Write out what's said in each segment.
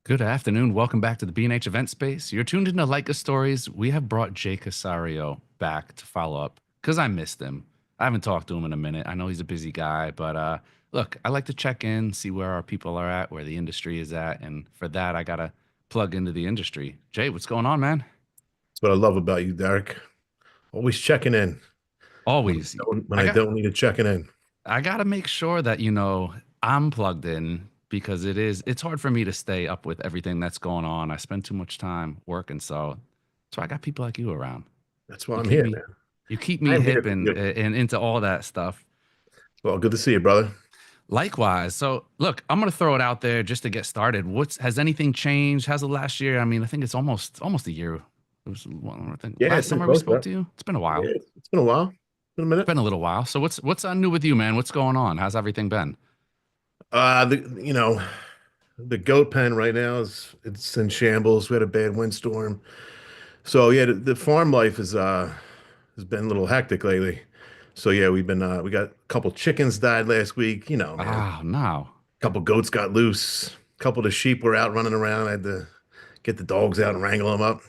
Good afternoon. Welcome back to the B&H event space. You're tuned into Leica Stories. We have brought Jay Cassario back to follow up because I missed him. I haven't talked to him in a minute. I know he's a busy guy, but look, I like to check in, see where our people are at, where the industry is at, and for that, I gotta plug into the industry. Jay, what's going on, man? That's what I love about you, Derek. Always checking in when Always. when I I got don't need to checking in. I gotta make sure that I'm plugged in because it's hard for me to stay up with everything that's going on. I spend too much time working, so I got people like you around. That's why You I'm keep here, me man. you keep me I'm here hip for you. and into all that stuff. Well, good to see you, brother. Likewise. So look, I'm gonna throw it out there just to get started. What's has anything changed? How's the last year? I mean, I think it's almost a year. It was well, I think Yeah, last it's been summer we close, spoke bro. to you. It's been a while. Yeah, it's been a while. Been a It's minute. been a little while. So what's new with you, man? What's going on? How's everything been? The the goat pen right now it's in shambles. We had a bad windstorm. So yeah, the farm life is has been a little hectic lately. So yeah, we got a couple chickens died last week, man. Ah, no. A couple goats got loose. A couple of the sheep were out running around. I had to get the dogs out and wrangle them up.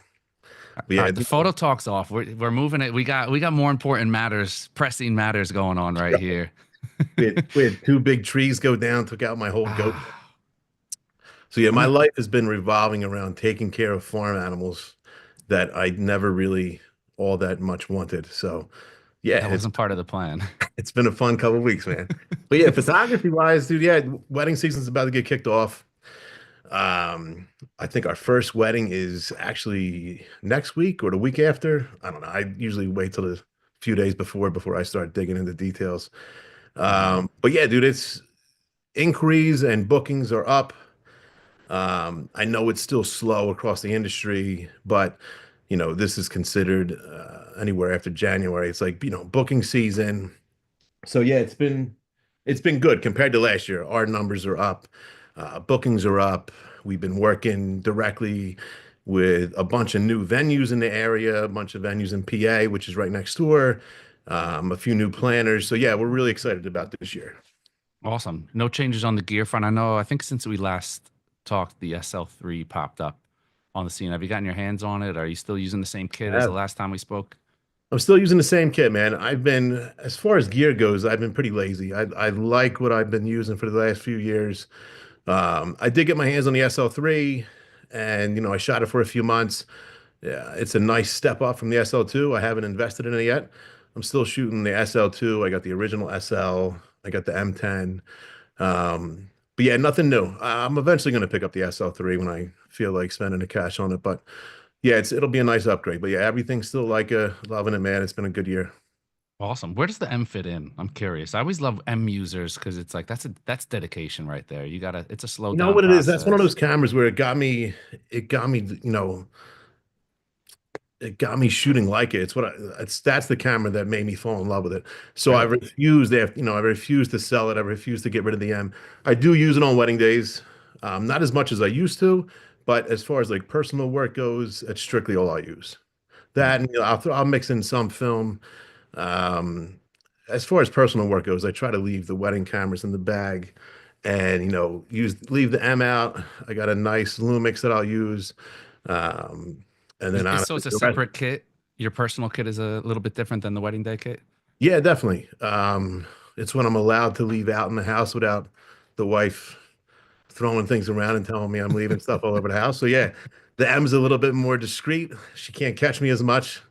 But All yeah, right, the photo talk's off. We're moving it. We got more important matters, pressing matters going on right here. we had two big trees go down, took out my whole goat. Ah, So yeah, I'm my gonna. life has been revolving around taking care of farm animals that I never really all that much wanted. So yeah, That wasn't part of the plan. it's been a fun couple of weeks, man. But yeah, photography wise, dude, yeah, wedding season's about to get kicked off. I think our first wedding is actually next week or the week after. I don't know. I usually wait till a few days before I start digging into details. Mhm. But yeah, dude, it's inquiries and bookings are up. I know it's still slow across the industry, but this is considered anywhere after January. It's like, booking season. So yeah, it's been good compared to last year. Our numbers are up, bookings are up. We've been working directly with a bunch of new venues in the area, a bunch of venues in PA, which is right next door, a few new planners. So yeah, we're really excited about this year. Awesome. No changes on the gear front. I think since we last talked, the SL3 popped up on the scene. Have you gotten your hands on it? Are you still using the same kit as the last time we spoke? I'm still using the same kit, man. As far as gear goes, I've been pretty lazy. I like what I've been using for the last few years. I did get my hands on the SL3 and, I shot it for a few months. Yeah, it's a nice step up from the SL2. I haven't invested in it yet. I'm still shooting the SL2. I got the original SL. I got the M10. But yeah, nothing new. I'm eventually going to pick up the SL3 when I feel like spending the cash on it. But yeah, it'll be a nice upgrade. But yeah, everything's still like loving it, man. It's been a good year. Awesome. Where does the M fit in? I'm curious. I always love M users because it's like that's dedication right there. You gotta. It's a slow You know down what it is? That's one of process. those cameras where it got me shooting Leica. That's the camera that made me fall in love with it. So I Really? refused I refused to sell it. I refused to get rid of the M. I do use it on wedding days. Not as much as I used to, but as far as like personal work goes, it's strictly all I use. That and I'll mix in some film. Um, as far as personal work goes, I try to leave the wedding cameras in the bag and use leave the M out. I got a nice Lumix that I'll use. Um, and then So honestly, it's a the rest. separate kit. Your personal kit is a little bit different than the wedding day kit. Yeah, definitely. It's when I'm allowed to leave out in the house without the wife throwing things around and telling me I'm leaving stuff all over the house. So yeah, the M's a little bit more discreet. She can't catch me as much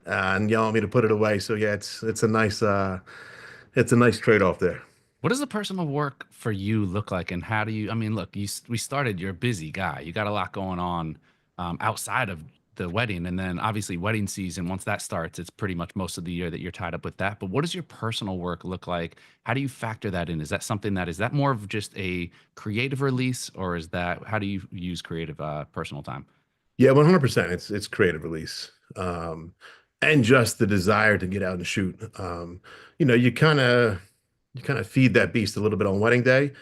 and yelling at me to put it away. So yeah, it's a nice trade-off there. What does the personal work for you look like, and how do you? I mean, look, we started. You're a busy guy. You got a lot going on outside of the wedding, and then obviously wedding season. Once that starts, it's pretty much most of the year that you're tied up with that. But what does your personal work look like? How do you factor that in? Is that more of just a creative release, or is that how do you use creative personal time? Yeah, 100%. It's creative release. And just the desire to get out and shoot. You know, you kind of feed that beast a little bit on wedding day,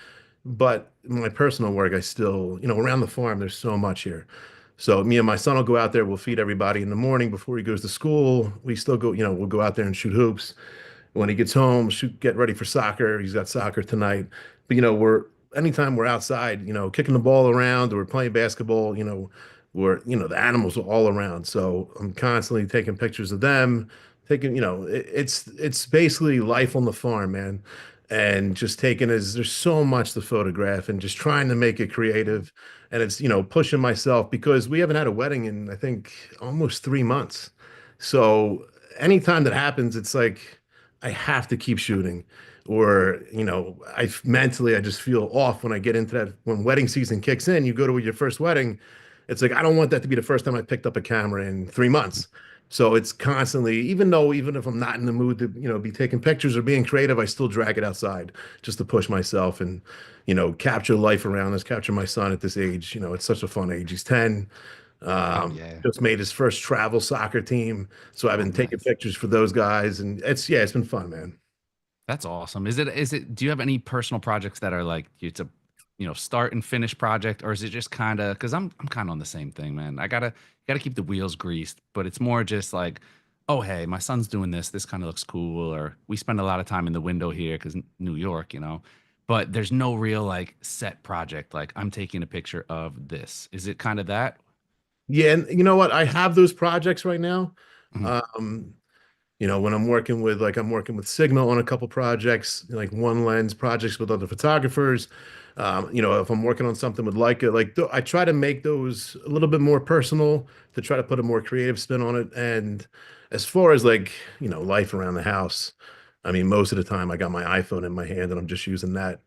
but my personal work, I still, around the farm, there's so much here. So me and my son will go out there, we'll feed everybody in the morning before he goes to school. We still go, we'll go out there and shoot hoops. When he gets home, get ready for soccer. He's got soccer tonight. But anytime we're outside, kicking the ball around or playing basketball, the animals are all around. So I'm constantly taking pictures of them, taking, it's basically life on the farm, man. And just taking as there's so much to photograph and just trying to make it creative. And it's, pushing myself because we haven't had a wedding in, I think, almost 3 months. So anytime that happens, it's like I have to keep shooting. Or, I just feel off when I get into that. When wedding season kicks in, you go to your first wedding, it's like I don't want that to be the first time I picked up a camera in 3 months. So it's constantly, even if I'm not in the mood to, be taking pictures or being creative, I still drag it outside just to push myself and, capture life around us, capture my son at this age. It's such a fun age. He's 10. Oh yeah. Just made his first travel soccer team. So I've Oh been taking nice. pictures for those guys, and it's been fun, man. That's awesome. Is it do you have any personal projects that are like it's a start and finish project, or is it just kind of because I'm kind of on the same thing, man. I gotta keep the wheels greased, but it's more just like, oh hey, my son's doing this. This kind of looks cool, or we spend a lot of time in the window here because New York, but there's no real like set project. Like I'm taking a picture of this. Is it kind of that? Yeah, and you know what? I have those projects right now. Mhm. Um, when I'm working with Sigma on a couple projects, like one lens projects with other photographers. If I'm working on something with Leica, I try to make those a little bit more personal to try to put a more creative spin on it. And as far as like, life around the house, I mean, most of the time I got my iPhone in my hand and I'm just using that.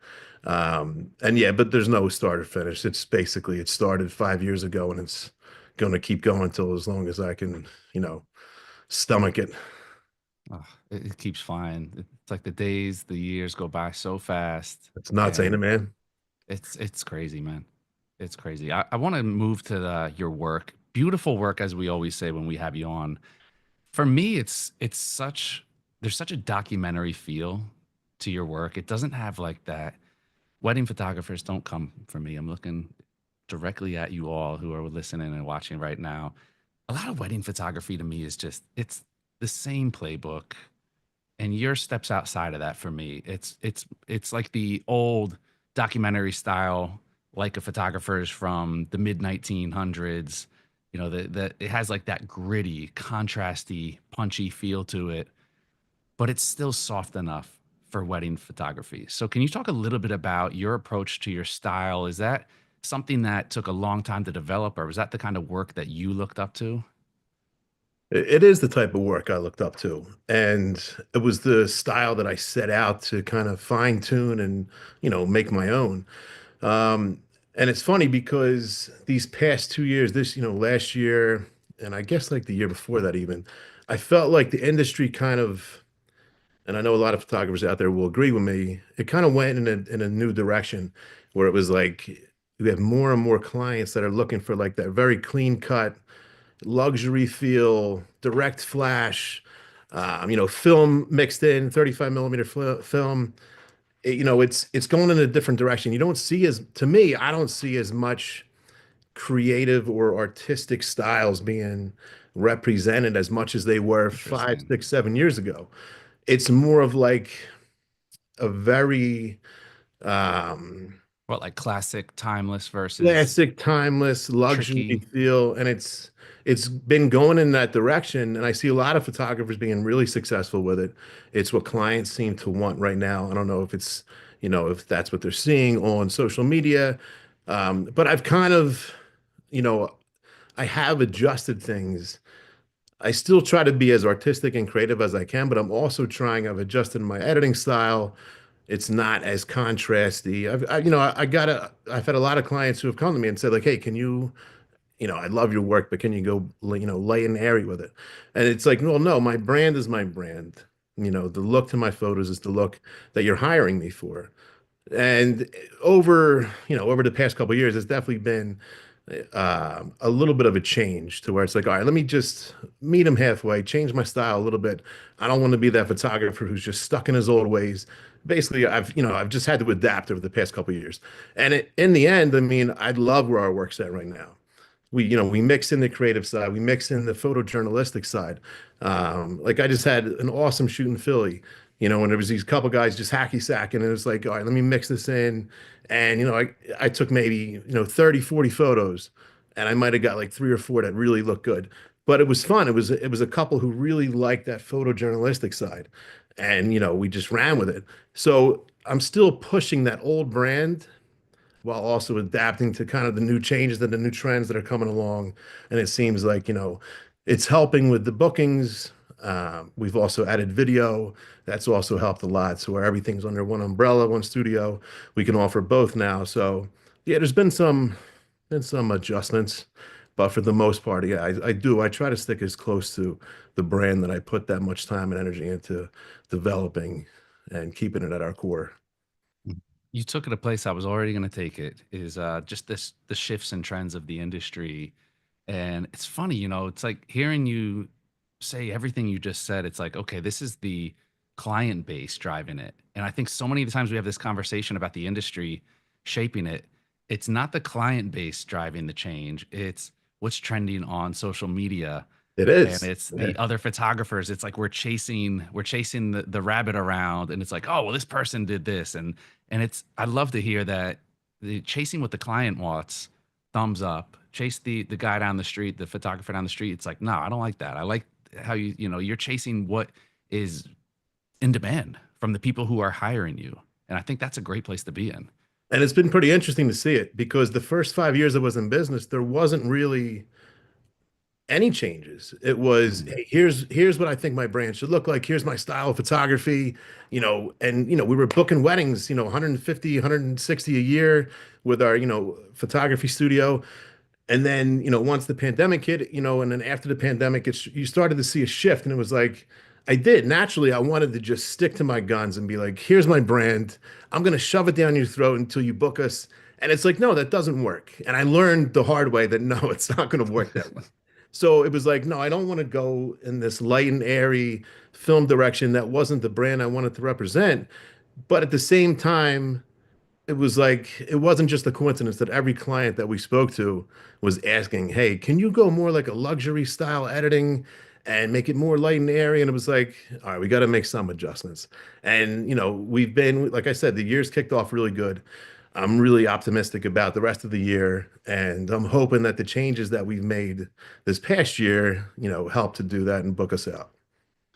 And yeah, but there's no start or finish. It's basically it started 5 years ago and it's going to keep going until as long as I can, stomach it. Oh, it keeps flying. It's like the days, the years go by so fast, It's nuts, ain't it, and man? it's crazy, man. It's crazy. I want to move to your work. Beautiful work, as we always say when we have you on. For me, it's such there's such a documentary feel to your work. It doesn't have like that. Wedding photographers don't come for me. I'm looking directly at you all who are listening and watching right now. A lot of wedding photography to me is just it's the same playbook, and your steps outside of that for me. It's like the old documentary style, like a photographers from the mid 1900s. That it has like that gritty, contrasty, punchy feel to it, but it's still soft enough for wedding photography. So can you talk a little bit about your approach to your style? Is that something that took a long time to develop, or was that the kind of work that you looked up to? It is the type of work I looked up to, and it was the style that I set out to kind of fine tune and make my own. Um, and it's funny because these past 2 years, last year, and I guess like the year before that even, I felt like the industry kind of, and I know a lot of photographers out there will agree with me, it kind of went in a new direction where it was like we have more and more clients that are looking for like that very clean cut luxury feel, direct flash, film mixed in, 35 millimeter film. It's going in a different direction. You don't see as, to me, I don't see as much creative or artistic styles being represented as much as they were five, Interesting. 6, 7 years ago. It's more of like a very What, like classic, timeless versus classic, timeless, luxury tricky? feel, and it's been going in that direction. And I see a lot of photographers being really successful with it. It's what clients seem to want right now. I don't know if it's, if that's what they're seeing on social media, but I've kind of, you know, I have adjusted things. I still try to be as artistic and creative as I can, but I'm also trying. I've adjusted my editing style. It's not as contrasty. I've had a lot of clients who have come to me and said like, "Hey, can you, I love your work, but can you go, lay and airy with it?" And it's like, well, no, my brand is my brand. The look to my photos is the look that you're hiring me for. And over the past couple of years, it's definitely been a little bit of a change to where it's like, all right, let me just meet him halfway, change my style a little bit. I don't want to be that photographer who's just stuck in his old ways. Basically, I've just had to adapt over the past couple of years. And in the end, I mean, I love where our work's at right now. We mix in the creative side, we mix in the photojournalistic side. Like I just had an awesome shoot in Philly. when there was these couple guys just hacky sacking, and it was like, all right, let me mix this in. And, I took maybe, 30, 40 photos, and I might have got like three or four that really looked good. But it was fun. It was a couple who really liked that photojournalistic side. And, we just ran with it. So I'm still pushing that old brand while also adapting to kind of the new changes and the new trends that are coming along. And it seems like, it's helping with the bookings. We've also added video. That's also helped a lot. So where everything's under one umbrella, one studio, we can offer both now. So yeah, there's been some adjustments, but for the most part, yeah, I do. I try to stick as close to the brand that I put that much time and energy into developing and keeping it at our core. Mm. You took it a place I was already going to take it is just the shifts and trends of the industry. And it's funny, it's like hearing you say everything you just said. It's like, okay, this is the client base driving it. And I think so many of the times we have this conversation about the industry shaping it. It's not the client base driving the change. It's what's trending on social media, It and is. it's Yeah. the other photographers. It's like we're chasing the rabbit around, and it's like, oh well, this person did this, and it's I love to hear that the chasing what the client wants, thumbs up. Chase the guy down the street, the photographer down the street. It's like, no, I don't like that. I like how you're chasing what is in demand from the people who are hiring you, and I think that's a great place to be in. And it's been pretty interesting to see it because the first 5 years I was in business, there wasn't really any changes. It was, Mhm. hey, here's what I think my brand should look like. Here's my style of photography, and we were booking weddings, 150, 160 a year with our, photography studio. And then, once the pandemic hit, and then after the pandemic, you started to see a shift. And it was like, I did. Naturally, I wanted to just stick to my guns and be like, here's my brand. I'm going to shove it down your throat until you book us. And it's like, no, that doesn't work. And I learned the hard way that no, it's not going to work that way. So it was like, no, I don't want to go in this light and airy film direction. That wasn't the brand I wanted to represent. But at the same time, it was like it wasn't just a coincidence that every client that we spoke to was asking, "Hey, can you go more like a luxury style editing and make it more light and airy?" And it was like, "All right, we got to make some adjustments." And we've been, like I said, the year's kicked off really good. I'm really optimistic about the rest of the year, and I'm hoping that the changes that we've made this past year, help to do that and book us out.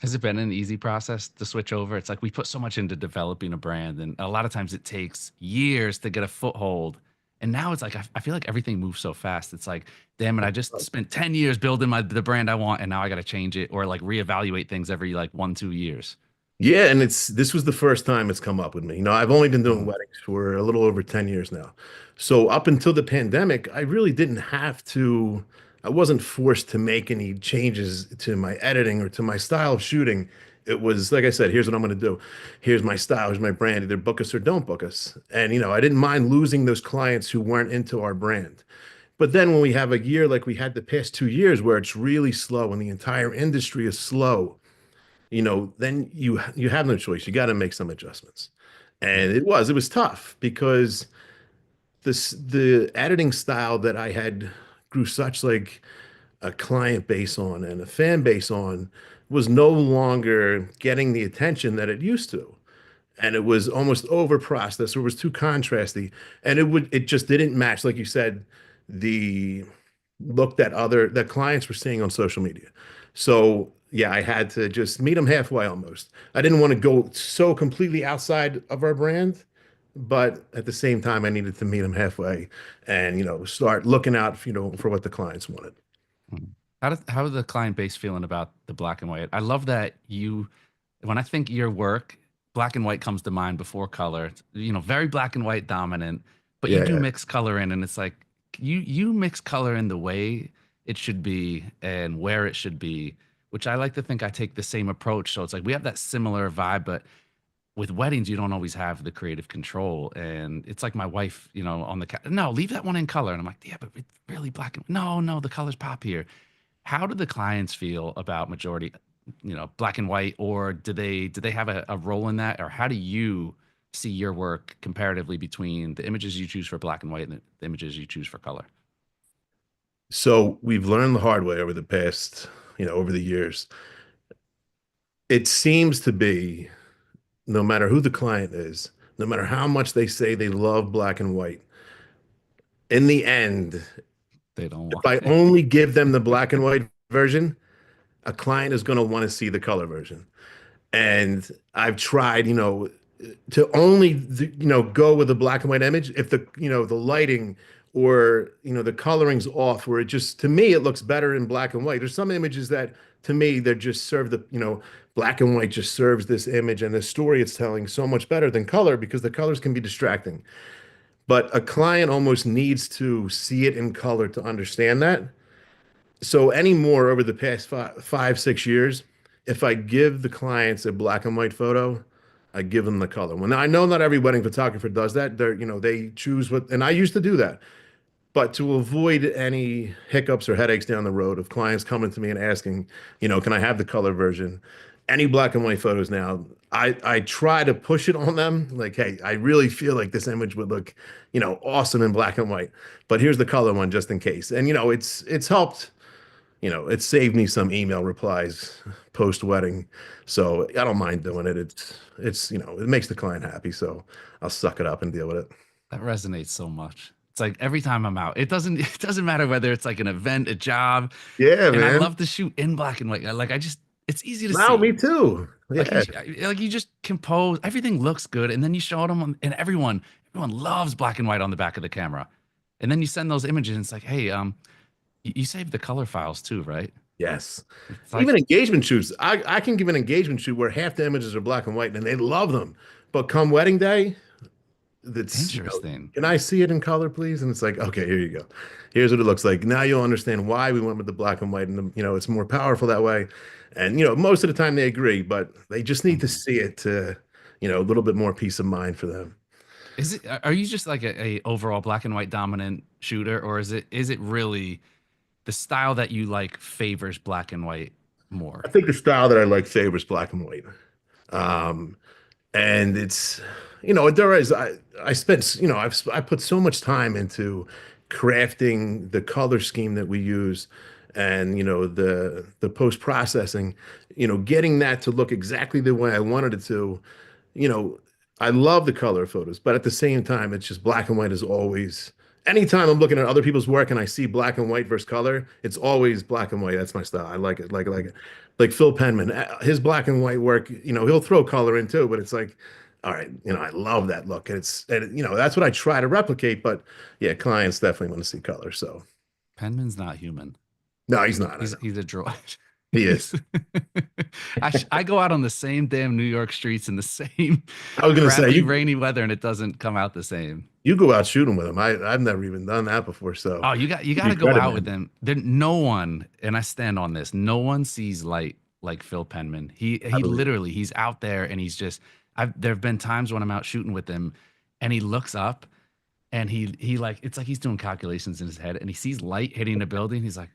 Has it been an easy process to switch over? It's like we put so much into developing a brand, and a lot of times it takes years to get a foothold. And now it's like I feel like everything moves so fast. It's like, damn it, I just spent 10 years building the brand I want, and now I got to change it or like reevaluate things every like 1, 2 years. Yeah, and this was the first time it's come up with me. I've only been doing Mhm. weddings for a little over 10 years now. So up until the pandemic, I really didn't have to, I wasn't forced to make any changes to my editing or to my style of shooting. It was like I said, here's what I'm going to do. Here's my style, here's my brand. Either book us or don't book us. And I didn't mind losing those clients who weren't into our brand. But then when we have a year like we had the past 2 years where it's really slow and the entire industry is slow, then you have no choice. You got to make some adjustments. And Mhm. it was tough because the editing style that I had grew such like a client base on and a fan base on was no longer getting the attention that it used to. And it was almost over processed, or it was too contrasty. And it just didn't match, like you said, the look that clients were seeing on social media. So yeah, I had to just meet them halfway almost. I didn't want to go so completely outside of our brand, but at the same time, I needed to meet them halfway and start looking out for what the clients wanted. Mhm. How the client base feeling about the black and white? I love that when I think your work, black and white comes to mind before color. It's, very black and white dominant, but you Yeah, do yeah. mix color in, and it's like you mix color in the way it should be and where it should be, which I like to think I take the same approach. So it's like we have that similar vibe, but with weddings, you don't always have the creative control. And it's like my wife, on the no, leave that one in color. And I'm like, yeah, but it's really black and no, no, the colors pop here. How do the clients feel about majority, black and white, or do they have a role in that, or how do you see your work comparatively between the images you choose for black and white and the images you choose for color? So we've learned the hard way over the past, over the years. It seems to be no matter who the client is, no matter how much they say they love black and white, in the end, They don't if want I it. only give them the black and white version, a client is going to want to see the color version. And I've tried, to only, go with a black and white image if the lighting or, the coloring's off, where it just, to me, it looks better in black and white. There's some images that, to me, they're just serve the, black and white just serves this image and the story it's telling so much better than color because the colors can be distracting. But a client almost needs to see it in color to understand that. So anymore over the past 5, 6 years, if I give the clients a black and white photo, I give them the color. When I know not every wedding photographer does that, they choose what, and I used to do that. But to avoid any hiccups or headaches down the road of clients coming to me and asking, can I have the color version? Any black and white photos now, I try to push it on them. Like, hey, I really feel like this image would look, awesome in black and white, but here's the color one just in case. And it's helped, it saved me some email replies post wedding. So I don't mind doing it. It makes the client happy. So I'll suck it up and deal with it. That resonates so much. It's like every time I'm out, it doesn't it doesn't matter whether it's like an event, a job, Yeah, and I man. love to shoot in black and white. Like I just it's easy to Wow, see. me too. Like Yeah. you just compose, everything looks good, and then you show them, and everyone loves black and white on the back of the camera, and then you send those images, and it's like, hey, you save the color files too, right? Yes. It's Even like engagement shoots. I can give an engagement shoot where half the images are black and white and they love them. But come wedding day, that's, interesting. can I see it in color, please? And it's like, okay, here you go. Here's what it looks like. Now you'll understand why we went with the black and white, and it's more powerful that way. And most of the time they agree, but they just need to Mhm. see it to, a little bit more peace of mind for them. Are you just like a overall black and white dominant shooter, or is it really the style that you like favors black and white more? I think the style that I like favors black and white. Um, and it's there is I spent I put so much time into crafting the color scheme that we use, and the post processing, getting that to look exactly the way I wanted it to. you know I love the color photos, but at the same time it's just black and white is always, anytime I'm looking at other people's work and I see black and white versus color, it's always black and white. That's my style. I like it. Like it. Like Phil Penman, his black and white work, he'll throw color in too, but it's like, all right, I love that look. That's what I try to replicate. But yeah, clients definitely want to see color. So Penman's not human. no, he's not. I know. He's a droid. He He's is. I go out on the same damn New York streets in the same I was gonna say crappy you rainy weather, and it doesn't come out the same. you go out shooting with him. I've never even done that before. So Oh, you got you to go credit out with him. them. There, no one, and I stand on this. No one sees light like Phil Penman. I He believe. literally he's out there, and he's just. There have been times when I'm out shooting with him, and he looks up, and he like it's like he's doing calculations in his head, and he sees light hitting the building. He's like,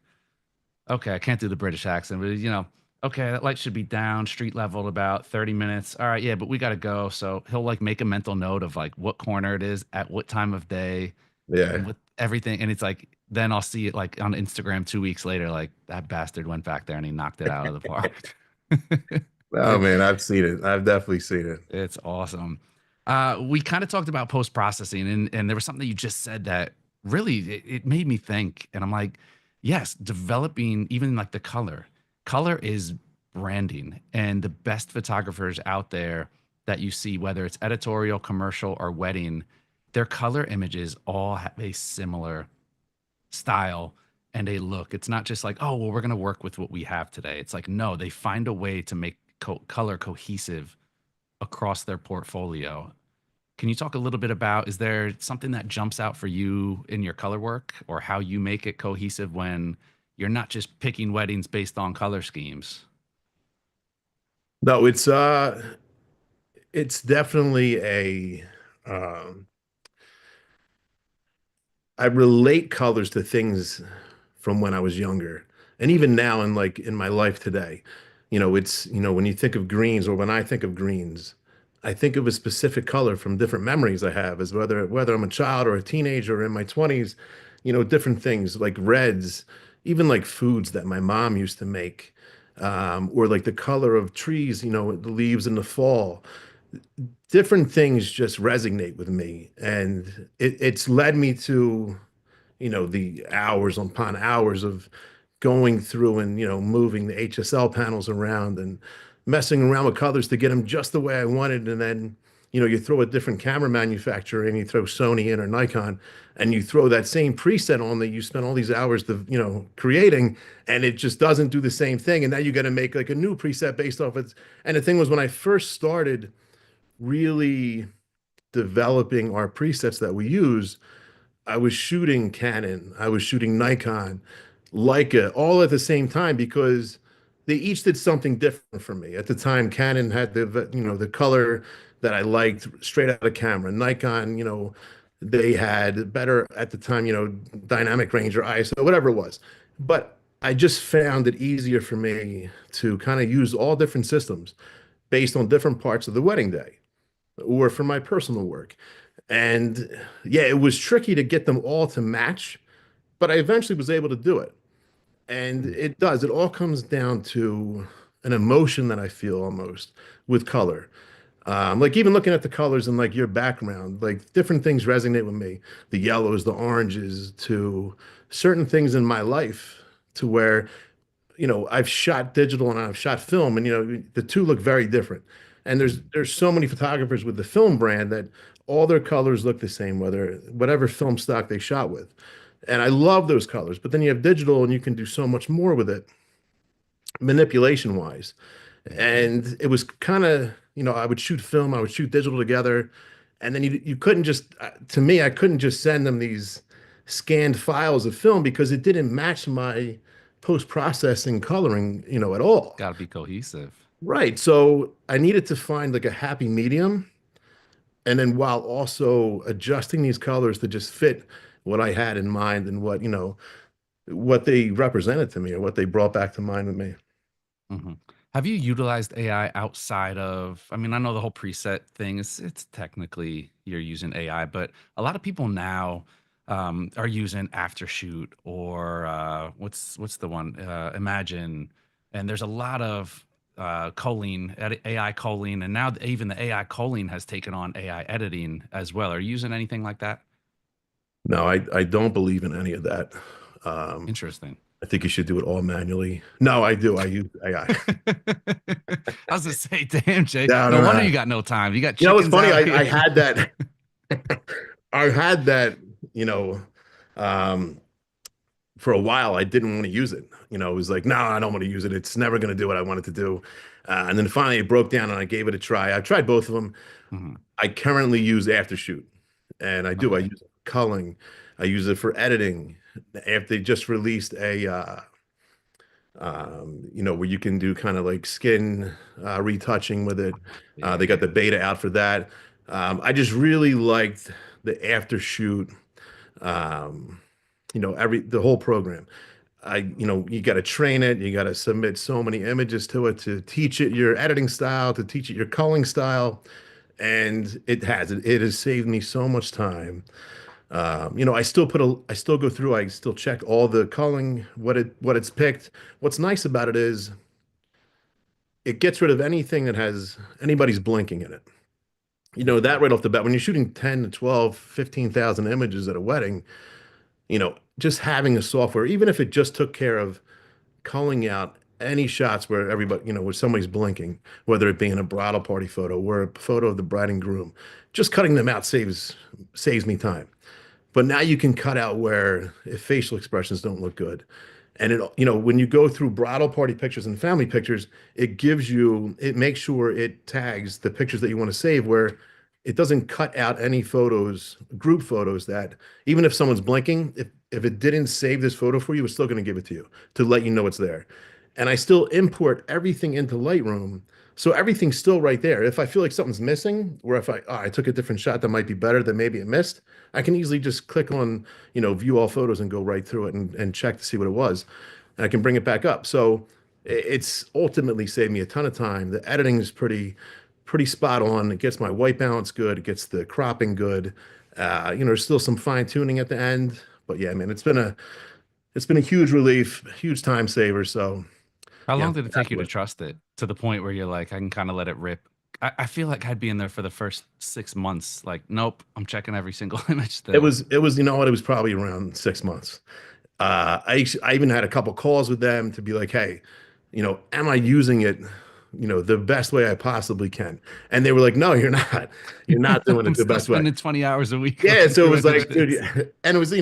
okay, I can't do the British accent, but okay, that light should be down, street level, about 30 minutes. All right, yeah, but we got to go. So he'll like make a mental note of like what corner it is at what time of day and Yeah. with everything. And it's like, then I'll see it like on Instagram 2 weeks later, like that bastard went back there and he knocked it out of the park. Oh man, I've seen it. I've definitely seen it. It's awesome. We kind of talked about post processing, and there was something that you just said that really it made me think. And I'm like, yes, developing even like the color. Color is branding, and the best photographers out there that you see, whether it's editorial, commercial, or wedding, their color images all have a similar style and a look. It's not just like, oh, well, we're going to work with what we have today. It's like, no, they find a way to make color cohesive across their portfolio. Can you talk a little bit about, is there something that jumps out for you in your color work or how you make it cohesive when you're not just picking weddings based on color schemes? No, it's definitely a um I relate colors to things from when I was younger. And even now in my life today. When you think of greens, or when I think of greens, I think of a specific color from different memories I have, as whether I'm a child or a teenager or in my 20s, different things like reds, even like foods that my mom used to make, or like the color of trees, the leaves in the fall. different things just resonate with me, and it's led me to, the hours upon hours of going through and, moving the HSL panels around and messing around with colors to get them just the way I wanted. And then, you throw a different camera manufacturer in, you throw Sony in or Nikon, and you throw that same preset on that you spent all these hours to, creating, and it just doesn't do the same thing. And now you got to make like a new preset based off it. And the thing was, when I first started really developing our presets that we use, I was shooting Canon, I was shooting Nikon, Leica, all at the same time because they each did something different for me. At the time, Canon had the color that I liked straight out of camera. Nikon, they had better at the time, dynamic range or ISO, whatever it was. But I just found it easier for me to kind of use all different systems based on different parts of the wedding day or for my personal work. And yeah, it was tricky to get them all to match, but I eventually was able to do it. And it does, it all comes down to an emotion that I feel almost with color. Like even looking at the colors and like your background, like different things resonate with me. The yellows, the oranges, to certain things in my life, to where I've shot digital and I've shot film, and the two look very different. And there's so many photographers with the film brand that all their colors look the same, whether whatever film stock they shot with. And I love those colors. But then you have digital and you can do so much more with it, manipulation wise. And it was kind of, I would shoot film, I would shoot digital together, and then you couldn't just, to me, I couldn't just send them these scanned files of film because it didn't match my post-processing coloring, at all. Got to be cohesive. Right. So I needed to find like a happy medium. And then while also adjusting these colors to just fit what I had in mind and what, what they represented to me or what they brought back to mind with me. Mhm. Have you utilized AI outside of, I mean, I know the whole preset thing is, it's technically you're using AI, but a lot of people now are using Aftershoot or what's the one? Imagine. And there's a lot of choline, AI choline, and now even the AI choline has taken on AI editing as well. Are you using anything like that? No, I don't believe in any of that. Um, Interesting. I think you should do it all manually. No, I do. I use AI. I was gonna say, damn, Jay. No, No no, wonder you no. got no time. You got What's chickens funny? out I here. had that. I had that, you know, um, for a while. I didn't want to use it. It was like, no, I don't want to use it. It's never going to do what I want it to do. And then finally it broke down and I gave it a try. I've tried both of them. Mhm. I currently use Aftershoot, and I Okay. use it for culling. I use it for editing. After they just released a, where you can do kind of like skin retouching with it. They got Yeah. the beta out for that. I just really liked the Aftershoot, um, the whole program. You got to train it. You got to submit so many images to it to teach it your editing style, to teach it your culling style, and it has saved me so much time. I still go through, I still check all the culling, what it's picked. What's nice about it is it gets rid of anything that has anybody's blinking in it. That right off the bat, when you're shooting 10 to 12, 15,000 images at a wedding, just having a software, even if it just took care of culling out any shots where everybody, where somebody's blinking, whether it be in a bridal party photo or a photo of the bride and groom, just cutting them out saves me time. But now you can cut out where if facial expressions don't look good. And when you go through bridal party pictures and family pictures, it makes sure it tags the pictures that you want to save where it doesn't cut out any photos, group photos that even if someone's blinking, if it didn't save this photo for you, it's still going to give it to you to let you know it's there. And I still import everything into Lightroom. So everything's still right there. If I feel like something's missing, or if I took a different shot that might be better than maybe it missed, I can easily just click on, view all photos and go right through it and check to see what it was. And I can bring it back up. So it's ultimately saved me a ton of time. The editing is pretty spot on. It gets my white balance good. It gets the cropping good. There's still some fine tuning at the end, but yeah, man, it's been a huge relief, huge time saver. So How yeah, long I'm did it take happy you to with it. trust it to the point where you're like, I can kind of let it rip? I feel like I'd be in there for the first 6 months. Like, nope, I'm checking every single image It still. was, you know what, it was probably around 6 months. I even had a couple calls with them to be like, hey, am I using it, the best way I possibly can? And they were like, no, you're not. You're not doing I'm it the still best way. spending 20 hours a week Yeah, looking so it through was like, dude, images. yeah. And it was,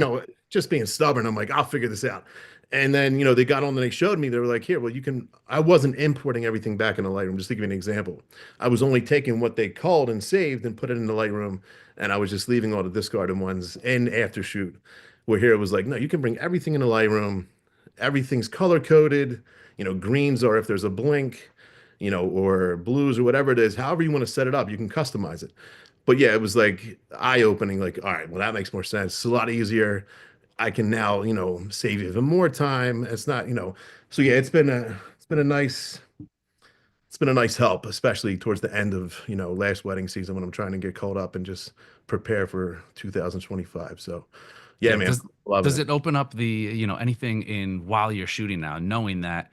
just being stubborn. I'm like, I'll figure this out. And then, they got on and they showed me, they were like, here, well, you can, I wasn't importing everything back into Lightroom. Just to give you an example, I was only taking what they called and saved and put it into Lightroom. And I was just leaving all the discarded ones in after shoot. Where here it was like, no, you can bring everything into Lightroom. Everything's color coded. Greens are if there's a blink, or blues or whatever it is, however you want to set it up, you can customize it. But yeah, it was like eye opening, like, all right, well, that makes more sense. It's a lot easier. I can now, save even more time. It's not, so yeah, it's been a nice help, especially towards the end of, last wedding season when I'm trying to get caught up and just prepare for 2025. So yeah, Yeah, man, loving does it. it open up the, anything in while you're shooting now, knowing that,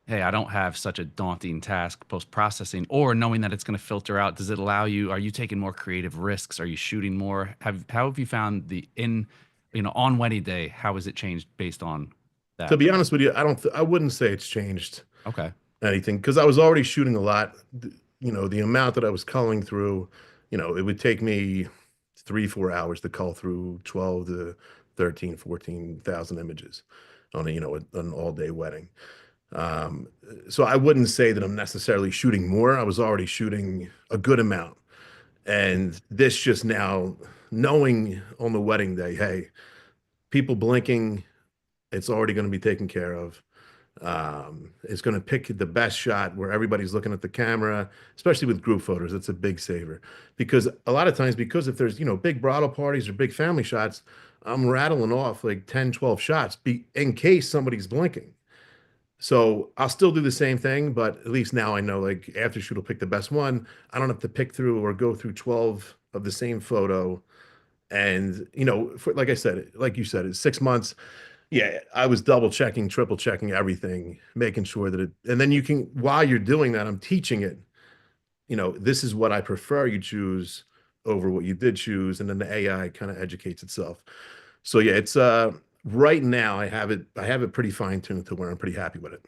hey, I don't have such a daunting task post-processing, or knowing that it's going to filter out, does it allow you, are you taking more creative risks? Are you shooting more? How have you found on wedding day, how has it changed based on To that? be honest with you, I wouldn't say it's changed Okay. anything because I was already shooting a lot. The amount that I was culling through, it would take me 3, 4 hours to cull through 12 to 13, 14,000 images on an all day wedding. Um, so I wouldn't say that I'm necessarily shooting more. I was already shooting a good amount. And this just now knowing on the wedding day, hey, people blinking, it's already going to be taken care of. It's going to pick the best shot where everybody's looking at the camera, especially with group photos. It's a big saver because a lot of times, because if there's, big bridal parties or big family shots, I'm rattling off like 10, 12 shots in case somebody's blinking. So I'll still do the same thing, but at least now I know like after shoot will pick the best one. I don't have to pick through or go through 12 of the same photo. And, like I said, like you said, it's 6 months. Yeah, I was double checking, triple checking everything, making sure that and then while you're doing that, I'm teaching it, this is what I prefer you choose over what you did choose. And then the AI kind of educates itself. So yeah, it's, right now I have it pretty fine tuned to where I'm pretty happy with it.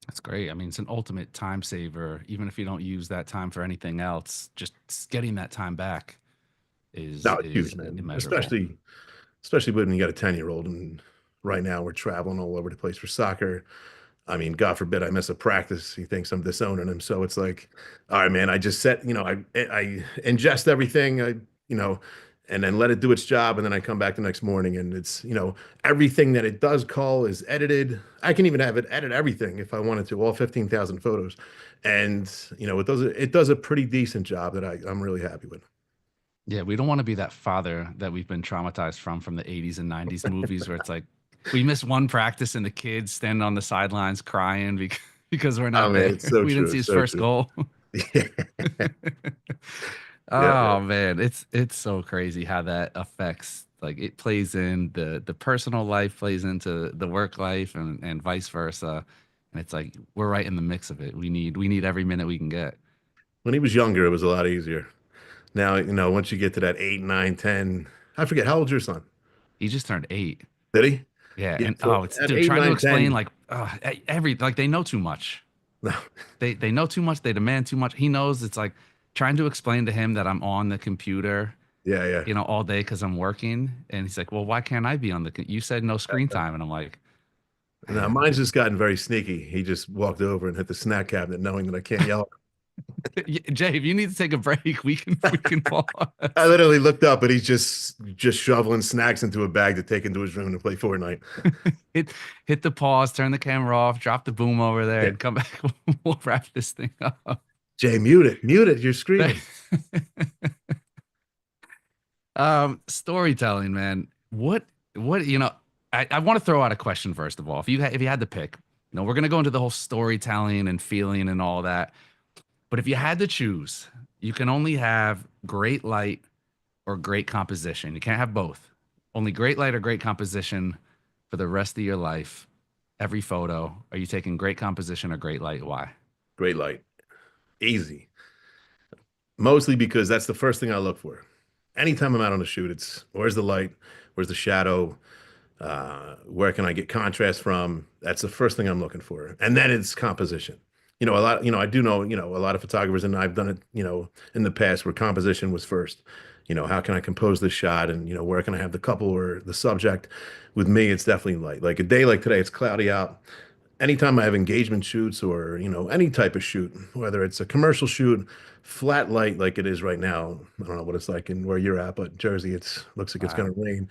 That's great. I mean, it's an ultimate time saver. Even if you don't use that time for anything else, just getting that time back is No, it's huge, is man. immeasurable. Especially when you got a 10-year-old and right now we're traveling all over the place for soccer. I mean, God forbid I miss a practice. He thinks I'm disowning him. So it's like, all right, man, I just set, I ingest everything, you know, and then let it do its job. And then I come back the next morning and it's, everything that it does call is edited. I can even have it edit everything if I wanted to, all 15,000 photos. And, it does a pretty decent job that I'm really happy with. Yeah, we don't want to be that father that we've been traumatized from the 80s and 90s movies where it's like we miss one practice and the kids standing on the sidelines crying because, because we're Oh not man, there. it's so We didn't true. see It's his so first true. goal. Yeah. Yeah, Oh man, it's so crazy how that affects, like, it plays in the personal life plays into the work life and vice versa. And it's like we're right in the mix of it. We need every minute we can get. when he was younger, it was a lot easier. Now, once you get to that 8, 9, 10, I forget how old's your son? He just turned 8. Did he? Yeah, Yeah. and So it's at dude 8, trying to 9, explain 10. like every like they know too much. No. They know too much. They demand too much. He knows it's like trying to explain to him that I'm on the computer, Yeah, yeah. all day because I'm working, and he's like, "Well, why can't I be on you said no screen time," and I'm like, Now "Man, mine's just gotten very sneaky. He just walked over and hit the snack cabinet knowing that I can't yell. Jay, if you need to take a break, we can I pause. literally looked up and he's just shoveling snacks into a bag to take into his room to play Fortnite. hit hit the pause, turn the camera off, drop the boom over there, Yeah. and come back. We'll wrap this thing up." Jay, mute it. Mute it. You're screaming. Storytelling, man. What I want to throw out a question first of all. If you had to pick, we're gonna go into the whole storytelling and feeling and all that. But if you had to choose, you can only have great light or great composition. You can't have both. Only great light or great composition for the rest of your life. Every photo. Are you taking great composition or great light? Why? Great light. Easy. Mostly because that's the first thing I look for. Anytime I'm out on a shoot, it's where's the light, where's the shadow, where can I get contrast from? That's the first thing I'm looking for. And then it's composition. I do know, a lot of photographers, and I've done it, in the past where composition was first. How can I compose this shot and, where can I have the couple or the subject? With me, it's definitely light. Like a day like today, it's cloudy out. Anytime I have engagement shoots or, any type of shoot, whether it's a commercial shoot, flat light like it is right now. I don't know what it's like in where you're at, but Jersey, it's looks like it's Wow. going to rain.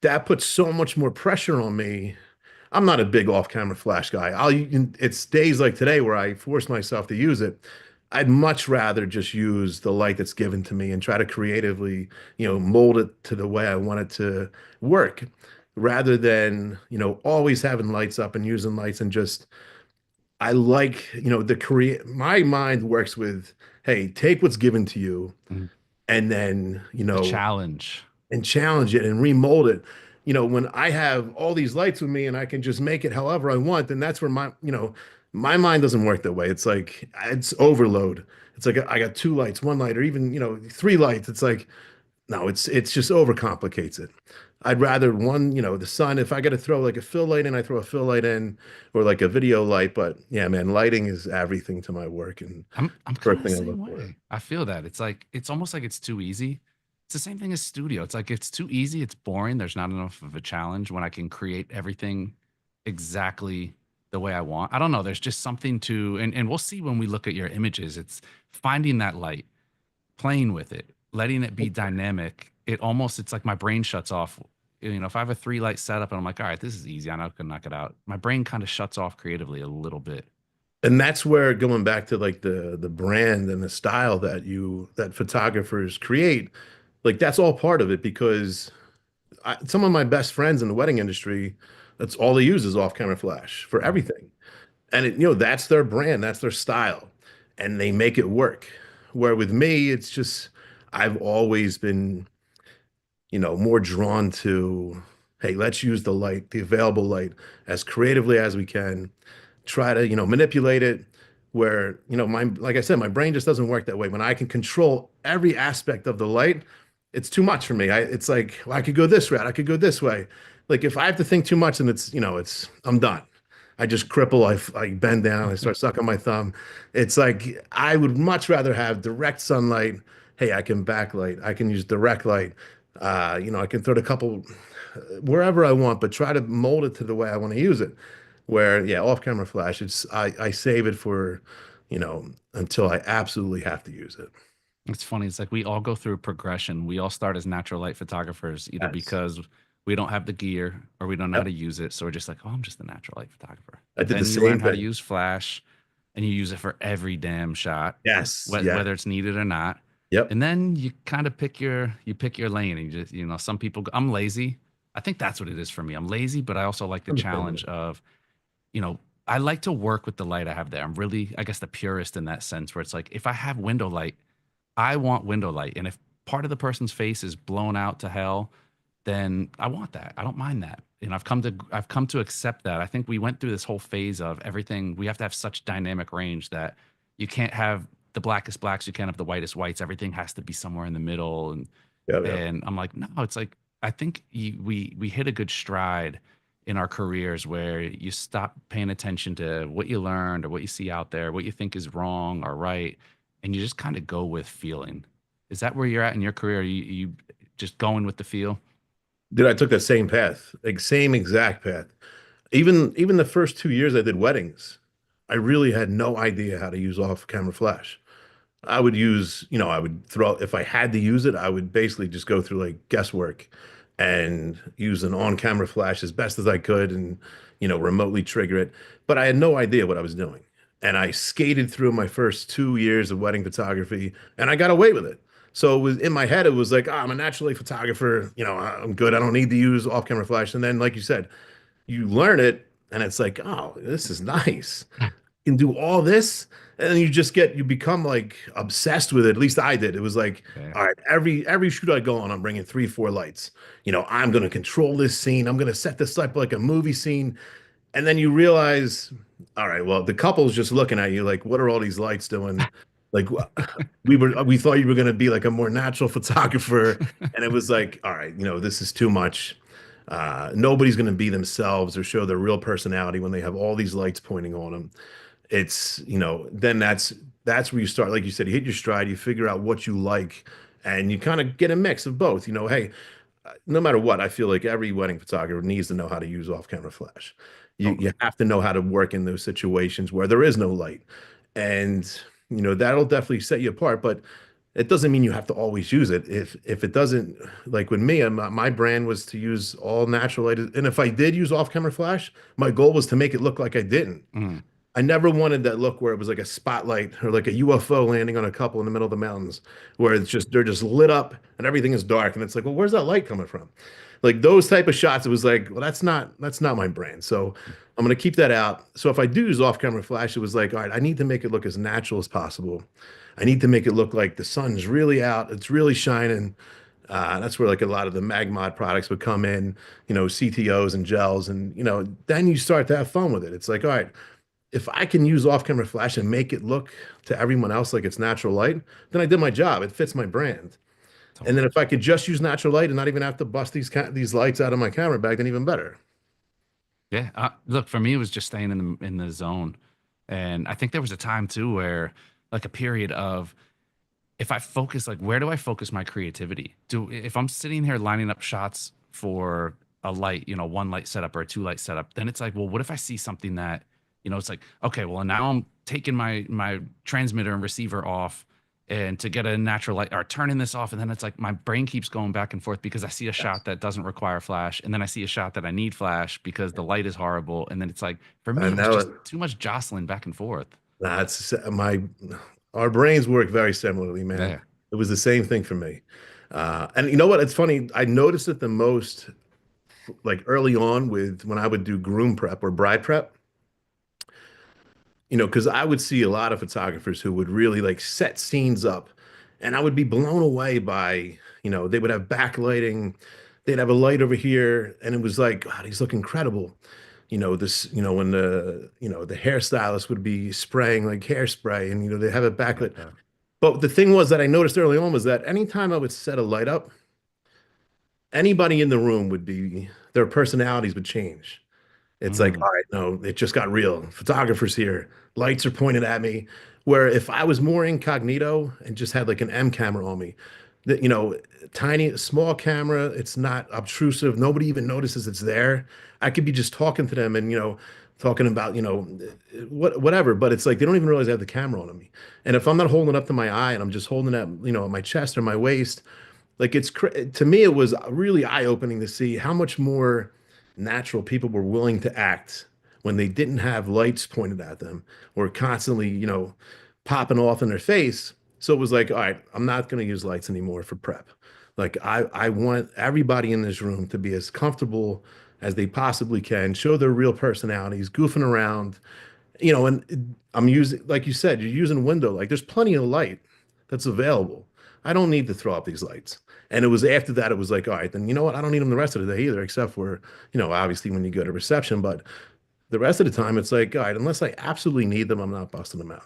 That puts so much more pressure on me. I'm not a big off-camera flash guy. It's days like today where I force myself to use it. I'd much rather just use the light that's given to me and try to creatively, mold it to the way I want it to work, rather than, always having lights up and using lights and just I like, the create my mind works with, hey, take what's given to you Mhm. and then, The challenge. and challenge it and remold it. When I have all these lights with me and I can just make it however I want, then that's where my mind doesn't work that way. It's like it's overload. It's like I got two lights, one light, or even, three lights. It's like, no, it's just overcomplicates it. I'd rather one, the sun, if I got to throw like a fill light in, I throw a fill light in or like a video light. But yeah, man, lighting is everything to my work and I'm kind first of the thing I same look for. way. I feel that. It's like it's almost like it's too easy. It's the same thing as studio. It's like it's too easy, it's boring. There's not enough of a challenge when I can create everything exactly the way I want. I don't know. There's just something to and we'll see when we look at your images. It's finding that light, playing with it, letting it be dynamic. It's like my brain shuts off. If I have a three light setup and I'm like, all right, this is easy. I know I can knock it out. My brain kind of shuts off creatively a little bit. And that's where going back to like the brand and the style that photographers create, like that's all part of it because some of my best friends in the wedding industry, that's all they use is off-camera flash for Mm. everything. And that's their brand, that's their style, and they make it work. Where with me, it's just I've always been, more drawn to, hey, let's use the light, the available light, as creatively as we can. Try to, manipulate it where, like I said, my brain just doesn't work that way. When I can control every aspect of the light, it's too much for me. It's like, well, I could go this route, I could go this way. Like if I have to think too much, then I'm done. I just cripple. I bend down. I start sucking my thumb. It's like I would much rather have direct sunlight. Hey, I can backlight. I can use direct light. I can throw it a couple wherever I want, but try to mold it to the way I want to use it. Where, yeah, off-camera flash, I save it for, until I absolutely have to use it. It's funny. It's like we all go through a progression. We all start as natural light photographers, either Yes. because we don't have the gear or we don't know how Yep. to use it. So we're just like, oh, I'm just a natural light photographer. I did the Then you learn same how to thing. use flash and you use it for every damn shot, Yes. Yeah. whether it's needed or not. Yep. And then you kind of pick your lane and you just, some people, I'm lazy. I think that's what it is for me. I'm lazy, but I also like the challenge Understandable. of, you know, I like to work with the light I have there. I'm really, I guess, the purist in that sense where it's like, if I have window light, I want window light. And if part of the person's face is blown out to hell, then I want that. I don't mind that. And I've come to accept that. I think we went through this whole phase of everything. We have to have such dynamic range that you can't have the blackest blacks, you can't have the whitest whites. Everything has to be somewhere in the middle. And Yep. Yep. and I'm like, no, it's like I think we hit a good stride in our careers where you stop paying attention to what you learned or what you see out there, what you think is wrong or right, and you just kind of go with feeling. Is that where you're at in your career? Are you just going with the feel? Dude, I took that same path, like same exact path. Even the first 2 years I did weddings, I really had no idea how to use off-camera flash. I would use, I would throw, if I had to use it, I would basically just go through like guesswork and use an on-camera flash as best as I could and, remotely trigger it. But I had no idea what I was doing. And I skated through my first 2 years of wedding photography and I got away with it. So it was in my head, it was like, I'm a naturally photographer, I'm good. I don't need to use off-camera flash. And then, like you said, you learn it and it's like, oh, this is nice. Can do all this, and then you become like obsessed with it. At least I did. It was like, Yeah. all right, every shoot I go on, I'm bringing three, four lights. I'm gonna control this scene. I'm gonna set this up like a movie scene, and then you realize, all right, well, the couple's just looking at you like, what are all these lights doing? Like we thought you were going to be like a more natural photographer, and it was like, all right, this is too much. Nobody's going to be themselves or show their real personality when they have all these lights pointing on them. It's, then that's where you start, like you said, you hit your stride, you figure out what you like, and you kind of get a mix of both. Hey, no matter what, I feel like every wedding photographer needs to know how to use off-camera flash. You Totally. have to know how to work in those situations where there is no light. And that'll definitely set you apart, but it doesn't mean you have to always use it. If it doesn't, like with me, my brand was to use all natural light. And if I did use off-camera flash, my goal was to make it look like I didn't. Mm, I never wanted that look where it was like a spotlight or like a UFO landing on a couple in the middle of the mountains, where they're just lit up and everything is dark, and it's like, well, where's that light coming from? Like those type of shots, it was like, well, that's not my brand. So I'm gonna keep that out. So if I do use off-camera flash, it was like, all right, I need to make it look as natural as possible. I need to make it look like the sun's really out, it's really shining. That's where like a lot of the Magmod products would come in, CTOs and gels, and then you start to have fun with it. It's like, all right, if I can use off-camera flash and make it look to everyone else like it's natural light, then I did my job. It fits my brand. And then totally. if I could just use natural light and not even have to bust these lights out of my camera bag, then even better. Yeah. Look, for me, it was just staying in the zone, and I think there was a time too where, like, a period of, if I focus, like, where do I focus my creativity? If I'm sitting here lining up shots for a light, one light setup or a two light setup, then it's like, well, what if I see something that, it's like, okay, well, now I'm taking my transmitter and receiver off and to get a natural light, or turning this off, and then it's like my brain keeps going back and forth because I see a Yes. shot that doesn't require flash, and then I see a shot that I need flash because the light is horrible, and then it's like, for me, I it was know just it. too much jostling back and forth. That's my our brains work very similarly, man. Yeah. It was the same thing for me. And you know what? It's funny. I noticed it the most like early on with when I would do groom prep or bride prep. Because I would see a lot of photographers who would really like set scenes up, and I would be blown away by, they would have backlighting, they'd have a light over here, and it was like, God, these look incredible. When the hairstylist would be spraying like hairspray, and they have it backlit. Like that. But the thing was that I noticed early on was that anytime I would set a light up, anybody in the room would be, their personalities would change. It's like, Mm, all right, no, it just got real. Photographers here, lights are pointed at me. Where if I was more incognito and just had like an M camera on me, that tiny, small camera, it's not obtrusive. Nobody even notices it's there. I could be just talking to them and talking about whatever. But it's like they don't even realize I have the camera on me. And if I'm not holding it up to my eye and I'm just holding it at my chest or my waist, like to me, it was really eye-opening to see how much more natural people were willing to act when they didn't have lights pointed at them or constantly, popping off in their face. So it was like, all right, I'm not going to use lights anymore for prep. Like I want everybody in this room to be as comfortable as they possibly can, show their real personalities, goofing around, and I'm using, like you said, you're using window. Like there's plenty of light that's available. I don't need to throw up these lights. And it was after that, it was like, all right, then you know what? I don't need them the rest of the day either, except for, obviously when you go to reception. But the rest of the time, it's like, all right, unless I absolutely need them, I'm not busting them out.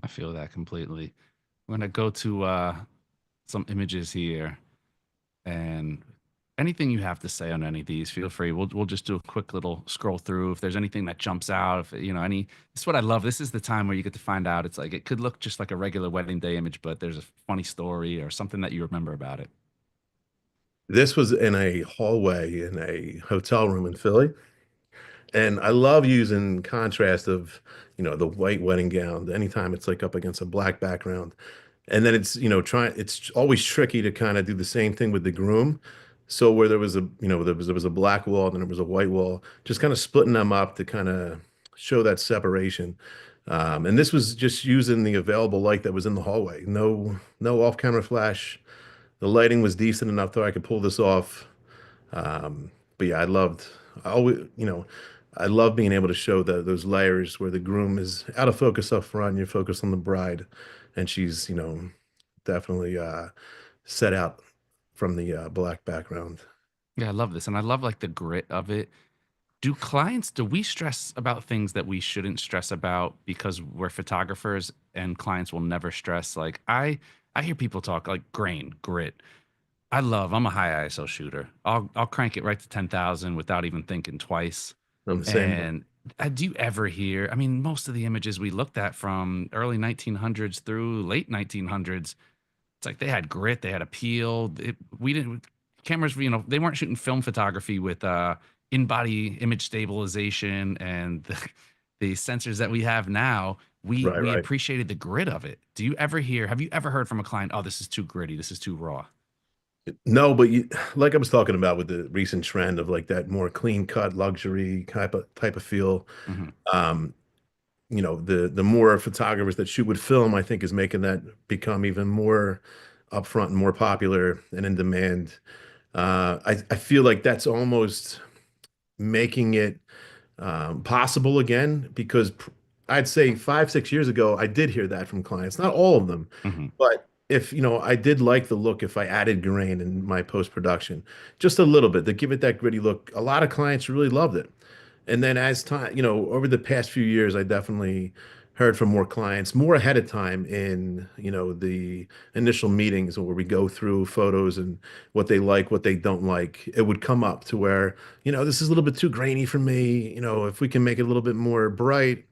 I feel that completely. I'm gonna go to some images here, and anything you have to say on any of these, feel free. We'll just do a quick little scroll through. If there's anything that jumps out, if any, this is what I love. This is the time where you get to find out. It's like it could look just like a regular wedding day image, but there's a funny story or something that you remember about it. This was in a hallway in a hotel room in Philly. And I love using contrast of, the white wedding gown anytime it's like up against a black background. And then it's always tricky to kind of do the same thing with the groom. So where there was a black wall and then there was a white wall, just kind of splitting them up to kind of show that separation. And this was just using the available light that was in the hallway. No off-camera flash. The lighting was decent enough that I could pull this off. But yeah, I always, I love being able to show those layers where the groom is out of focus up front, and you're focused on the bride, and she's, definitely set out from the black background. Yeah, I love this, and I love like the grit of it. Do we stress about things that we shouldn't stress about because we're photographers and clients will never stress? Like I hear people talk like grain, grit. I'm a high ISO shooter. I'll crank it right to 10,000 without even thinking twice. I'm the same way. And do you ever hear, I mean, most of the images we looked at from early 1900s through late 1900s, it's like they had grit, they had appeal. We didn't cameras, they weren't shooting film photography with in-body image stabilization and the sensors that we have now. Right, We right. appreciated the grit of it. Have you ever heard from a client, "Oh, this is too gritty. This is too raw." No, but like I was talking about with the recent trend of like that more clean cut luxury type of feel. Mhm. Um, the more photographers that shoot with film, I think is making that become even more upfront and more popular and in demand. I feel like that's almost making it possible again because I'd say 5, 6 years ago, I did hear that from clients, not all of them, Mhm. but if, I did like the look if I added grain in my post-production, just a little bit to give it that gritty look. A lot of clients really loved it. And then as time, over the past few years, I definitely heard from more clients more ahead of time in, the initial meetings where we go through photos and what they like, what they don't like. It would come up to where, this is a little bit too grainy for me. If we can make it a little bit more bright,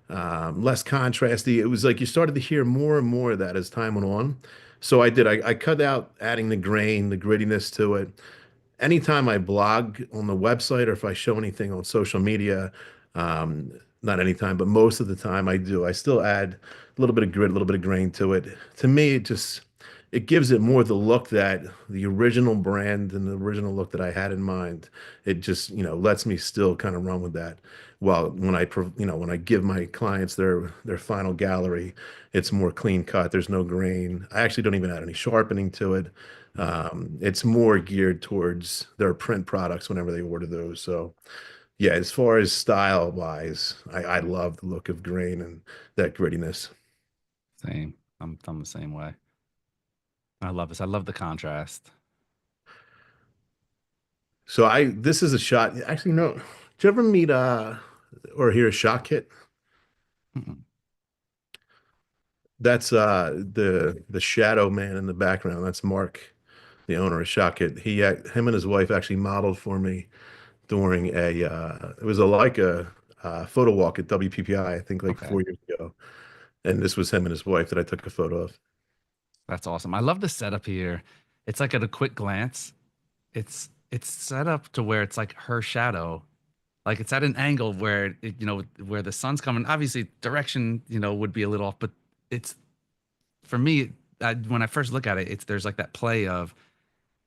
less contrasty. It was like you started to hear more and more of that as time went on. So I did. I cut out adding the grain, the grittiness to it. Anytime I blog on the website or if I show anything on social media, um, not anytime, but most of the time I do. I still add a little bit of grit, a little bit of grain to it. To me, it gives it more the look that the original brand and the original look that I had in mind. It just, lets me still kind of run with that. Well, when I give my clients their final gallery, it's more clean cut. There's no grain. I actually don't even add any sharpening to it. Mhm. It's more geared towards their print products whenever they order those. So yeah, as far as style wise, I love the look of grain and that grittiness. Same. I'm the same way. I love this. I love the contrast. So this is a shot. Actually, no. Did you ever meet or hear a shot kit? Mm-mm. That's the shadow man in the background. That's Mark, the owner of Shot Kit. Him and his wife actually modeled for me during it was a Leica photo walk at WPPI, I think like Okay. 4 years ago. And this was him and his wife that I took a photo of. That's awesome. I love the setup here. It's like at a quick glance, it's set up to where it's like her shadow. Like it's at an angle where where the sun's coming. Obviously, direction, would be a little off, but it's for me, when I first look at it, it's there's like that play of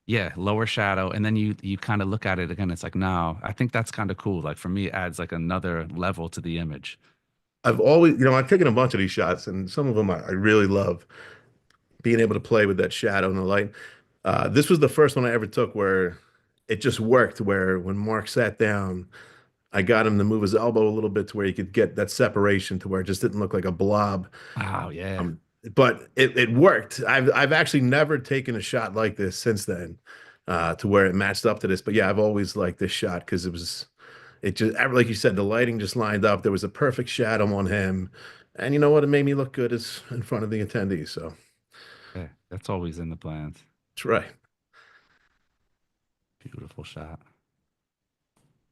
yeah, lower shadow, and then you kind of look at it again. It's like no, I think that's kind of cool. Like for me, it adds like another level to the image. I've taken a bunch of these shots, and some of them I really love being able to play with that shadow and the light. This was the first one I ever took where it just worked. Where when Mark sat down, I got him to move his elbow a little bit to where he could get that separation to where it just didn't look like a blob. Wow, yeah. Um, but it worked. I've actually never taken a shot like this since then, to where it matched up to this. But yeah, I've always liked this shot because it just like you said, the lighting just lined up. There was a perfect shadow on him, and you know what? It made me look good as in front of the attendees. So Yeah, that's always in the plans. that's right. Beautiful shot.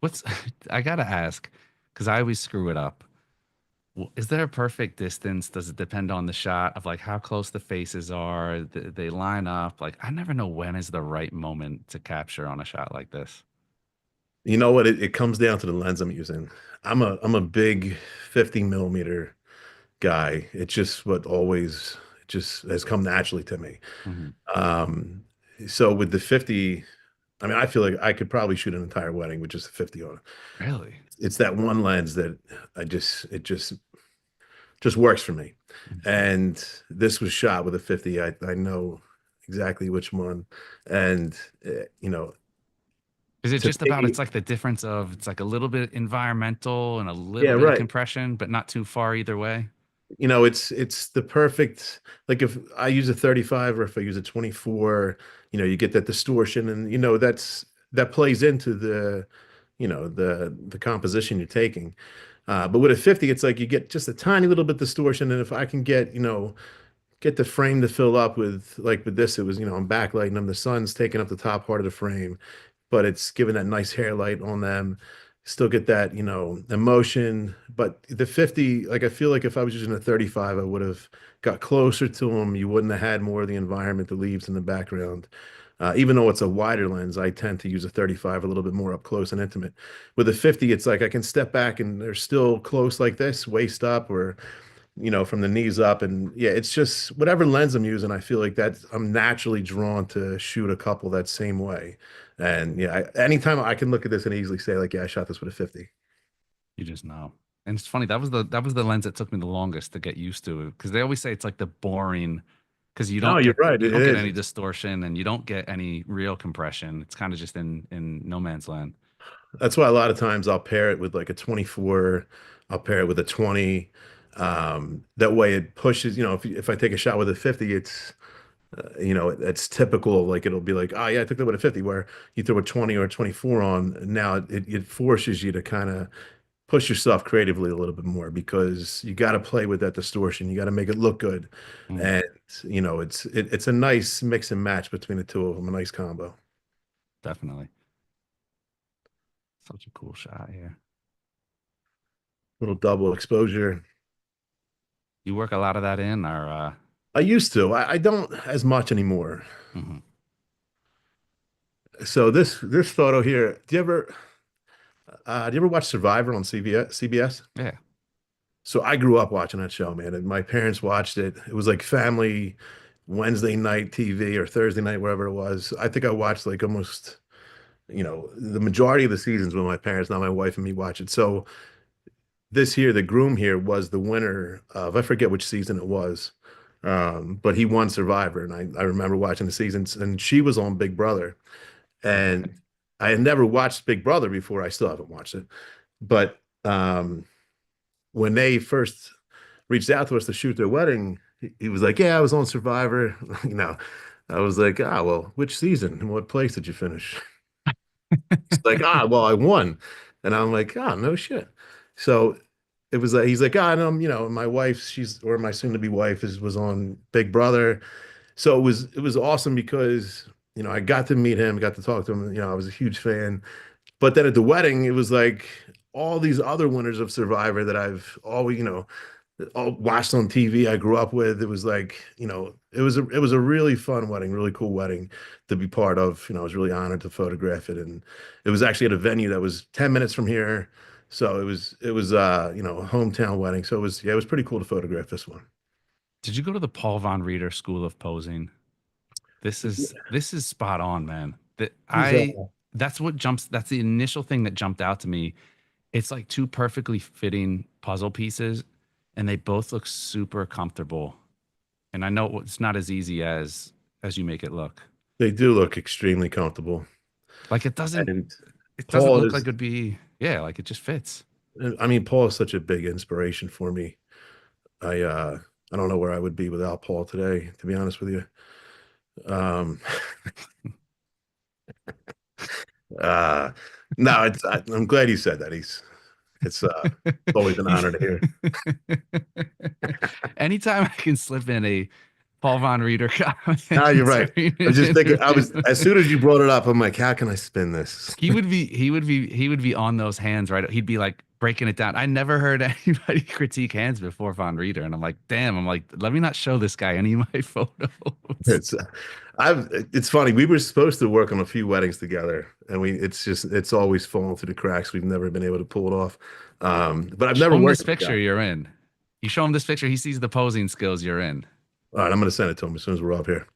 What's I gotta ask, because I always screw it up. Is there a perfect distance? Does it depend on the shot of like how close the faces are? They line up. Like I never know when is the right moment to capture on a shot like this. You know what? It comes down to the lens I'm using. I'm a big 50 millimeter guy. It's just it just has come naturally to me. Hmm. Um, so with the 50, I mean, I feel like I could probably shoot an entire wedding with just a 50 on it. Really? It's that one lens that it just works for me. Mhm. And this was shot with a 50. I know exactly which one. And you know, Is it to just about me, it's like the difference of it's like a little bit environmental and a yeah, little bit of right. compression, but not too far either way? It's the perfect, like if I use a 35 or if I use a 24, you get that distortion and that plays into the composition you're taking. But with a 50, it's like you get just a tiny little bit distortion. And if I can get the frame to fill up with like with this, it was, I'm backlighting them. The sun's taking up the top part of the frame, but it's giving that nice hair light on them. Still get that, emotion. But the 50, like I feel like if I was using a 35, I would have got closer to them. You wouldn't have had more of the environment, the leaves in the background. Even though it's a wider lens, I tend to use a 35 a little bit more up close and intimate. With a 50, it's like I can step back and they're still close like this, waist up, or from the knees up. And yeah, it's just whatever lens I'm using, I feel like that I'm naturally drawn to shoot a couple that same way. And yeah, anytime I can look at this and easily say like, yeah, I shot this with a 50. You just know. And it's funny, that was the lens that took me the longest to get used to, because they always say it's like the boring, because you No, don't you're get right. you It don't get is. any distortion and you don't get any real compression. It's kind of just in no man's land. That's why a lot of times I'll pair it with like a 24, I'll pair it with a 20. That way it pushes, if I take a shot with a 50, it's typical. Like it'll be like, oh yeah, I took that with a 50, where you throw a 20 or a 24 on. Now it forces you to kind of push yourself creatively a little bit more because you got to play with that distortion. You got to make it look good. Mm, And, it's a nice mix and match between the two of them, a nice combo. definitely. Such a cool shot here. Little double exposure. You work a lot of that in, or I used to. I don't as much anymore. mhm. So this photo here, do you ever watch Survivor on CBS? Yeah. So I grew up watching that show, man, and my parents watched it. It was like family Wednesday night TV or Thursday night, wherever it was. I think I watched like almost, the majority of the seasons with my parents, not my wife and me watch it. So this here, the groom here was the winner of, I forget which season it was. But he won Survivor, and I remember watching the seasons, and she was on Big Brother. Okay. And I had never watched Big Brother before. I still haven't watched it. But when they first reached out to us to shoot their wedding, he was like, "Yeah, I was on Survivor." You know, I was like, "Ah, well, which season and what place did you finish?" He's like, "Ah, well, I won," and I'm like, "Ah, no shit." So it was like he's like, "Ah, no, my wife, or my soon-to-be wife was on Big Brother." So it was awesome because I got to meet him, got to talk to him. I was a huge fan. But then at the wedding, it was like all these other winners of Survivor that I've always, all watched on TV. I grew up with. It was like, it was a really fun wedding, really cool wedding to be part of. I was really honored to photograph it, and it was actually at a venue that was 10 minutes from here. So it was a hometown wedding. So it was pretty cool to photograph this one. Did you go to the Paul von Rieder School of Posing? This is spot on, man. He's That's the initial thing that jumped out to me. It's like two perfectly fitting puzzle pieces, and they both look super comfortable. And I know it's not as easy as you make it look. They do look extremely comfortable. Like it doesn't And it doesn't Paul look like is, it'd be, yeah, like it just fits. I mean, Paul is such a big inspiration for me. I don't know where I would be without Paul today, to be honest with you. Um, uh, no, I'm glad you said that. It's always an honor to hear. Anytime I can slip in a Paul von Rieder No, you're comment right. during I was an just thinking, interview. as soon as you brought it up, I'm like, how can I spin this? He would be on those hands, right? He'd be like breaking it down. I never heard anybody critique hands before Von Rieder, and I'm like, damn. I'm like, let me not show this guy any of my photos. It's it's funny. We were supposed to work on a few weddings together, and it's always fallen through the cracks. We've never been able to pull it off. But I've Show never him this worked with the guy. picture, you're in. You show him this picture, he sees the posing skills, you're in. All right, I'm going to send it to him as soon as we're off here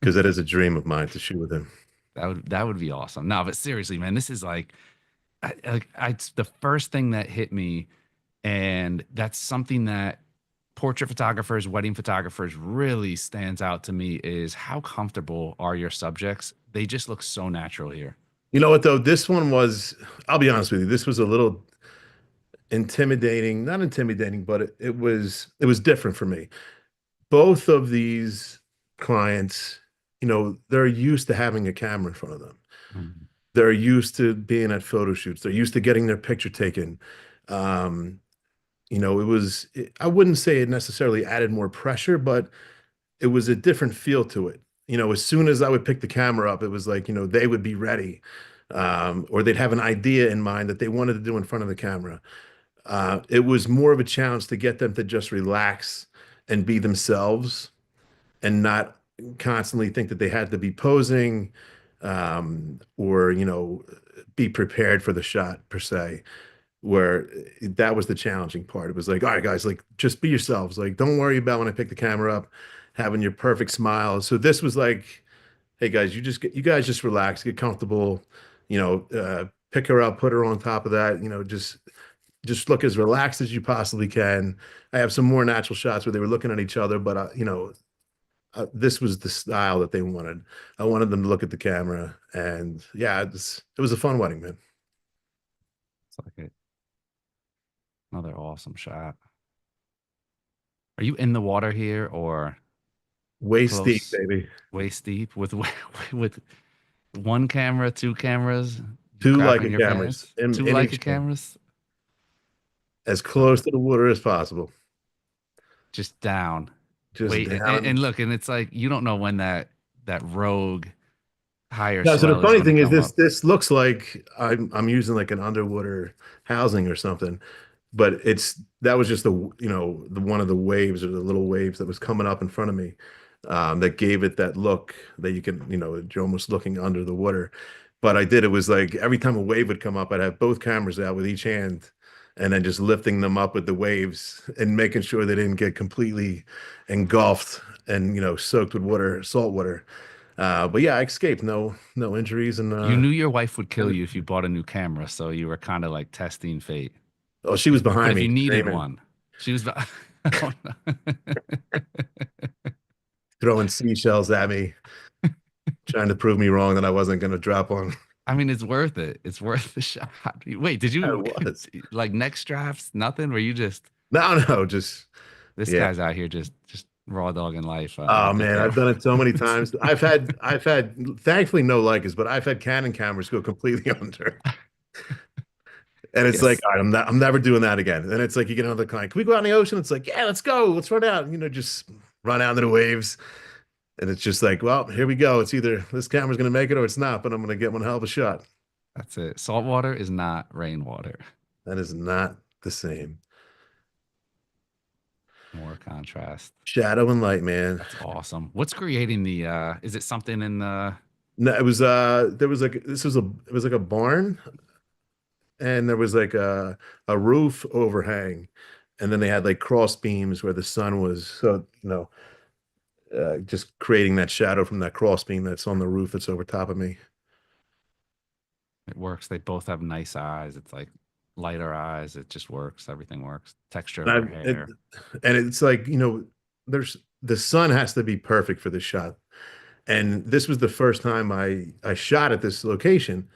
because it is a dream of mine to shoot with him. That would be awesome. No, but seriously, man, this is like, it's the first thing that hit me, and that's something that portrait photographers, wedding photographers really stands out to me is how comfortable are your subjects? They just look so natural here. You know what though? This one was, I'll be honest with you, this was a little intimidating, not intimidating, but it was different for me. Both of these clients, they're used to having a camera in front of them. Mhm. They're used to being at photo shoots. They're used to getting their picture taken. Um, I wouldn't say it necessarily added more pressure, but it was a different feel to it. As soon as I would pick the camera up, it was like, they would be ready, or they'd have an idea in mind that they wanted to do in front of the camera. It was more of a challenge to get them to just relax and be themselves and not constantly think that they had to be posing, or, be prepared for the shot per se, where that was the challenging part. It was like, all right, guys, like just be yourselves. Like, don't worry about when I pick the camera up, having your perfect smile. So this was like, hey guys, you guys just relax, get comfortable, pick her up, put her on top of that, just look as relaxed as you possibly can. I have some more natural shots where they were looking at each other, but this was the style that they wanted. I wanted them to look at the camera, and yeah, it was a fun wedding, man. It's like another awesome shot. Are you in the water here or Waist deep, close, baby. waist deep with with one camera, two cameras? You Two crapping Leica your cameras pants? in Two in Leica each hand, cameras? as Uh, close to the water as possible. just down. Just Wait, down. and look, and it's like you don't know when that rogue higher No, so the swell is funny going to thing is come this up. this looks like I'm using like an underwater housing or something, but that was just the one of the waves or the little waves that was coming up in front of me, that gave it that look that you're almost looking under the water. But it was like every time a wave would come up, I'd have both cameras out with each hand and then just lifting them up with the waves and making sure they didn't get completely engulfed and soaked with water, salt water. But yeah, I escaped. No injuries, and You knew your wife would kill you if you bought a new camera, so you were kind of like testing fate. oh, she was But behind if you me needed screaming, one, she was. Oh, no. throwing seashells at me, trying to prove me wrong that I wasn't going to drop on. I mean, it's worth it. It's worth the shot. Wait, did I you was. like next drafts? Nothing? Were you just No, just this yeah. guy's out here just raw dog in life Oh with the man, I've camera? done it so many times. I've had, thankfully no Leicas, but I've had Canon cameras go completely under. And it's like, Yes, all right, I'm never doing that again. And it's like you get another client, can we go out in the ocean? It's like, yeah, let's go, let's run out, just run out into the waves. And it's just like, well, here we go. It's either this camera's gonna make it or it's not, but I'm gonna get one hell of a shot. that's it. Salt water is not rainwater. That is not the same. More contrast. Shadow and light, man. That's awesome. What's creating the is it something in the No, it was there was like this was a it was like a barn, and there was like a roof overhang, and then they had like cross beams where the sun was, so just creating that shadow from that cross beam that's on the roof that's over top of me. it works. They both have nice eyes. It's like lighter eyes. It just works. Everything works. Texture of And her I it, hair. and it's like, there's the sun has to be perfect for this shot. And this was the first time I shot at this location.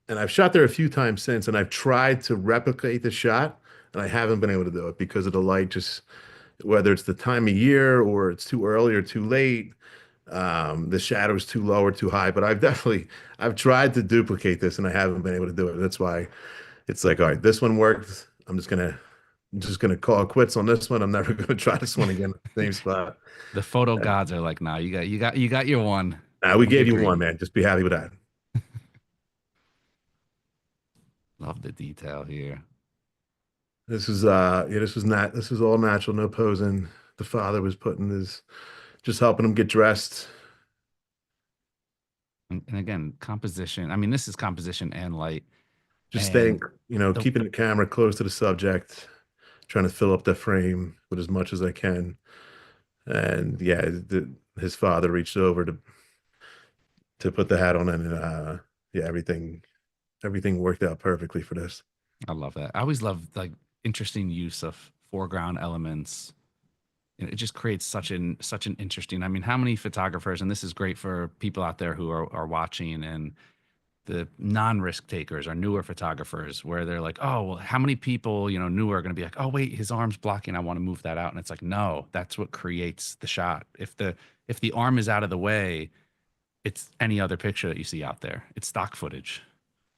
And I've shot there a few times since, and I've tried to replicate the shot, and I haven't been able to do it because of the light, just whether it's the time of year or it's too early or too late, the shadow's too low or too high. But I've tried to duplicate this, and I haven't been able to do it. That's why it's like, all right, this one worked. I'm just gonna call it quits on this one. I'm never gonna try this one again at the same spot. The photo Uh, gods are like, nah, you got your one. we Don't be gave you one, greedy. man. Just be happy with that. Love the detail here. This was all natural, no posing. The father was putting his just helping him get dressed, And again, composition. I mean, this is composition and light. just staying, And the keeping the camera close to the subject, trying to fill up the frame with as much as I can. And yeah, his father reached over to put the hat on, and yeah, everything worked out perfectly for this. I love that. I always love like interesting use of foreground elements. It just creates such an interesting. I mean, how many photographers, and this is great for people out there who are watching and the non-risk takers or newer photographers where they're like, oh, well, how many people, newer are going to be like, oh, wait, his arm's blocking. I want to move that out. And it's like, no, that's what creates the shot. If the arm is out of the way, it's any other picture that you see out there. It's stock footage.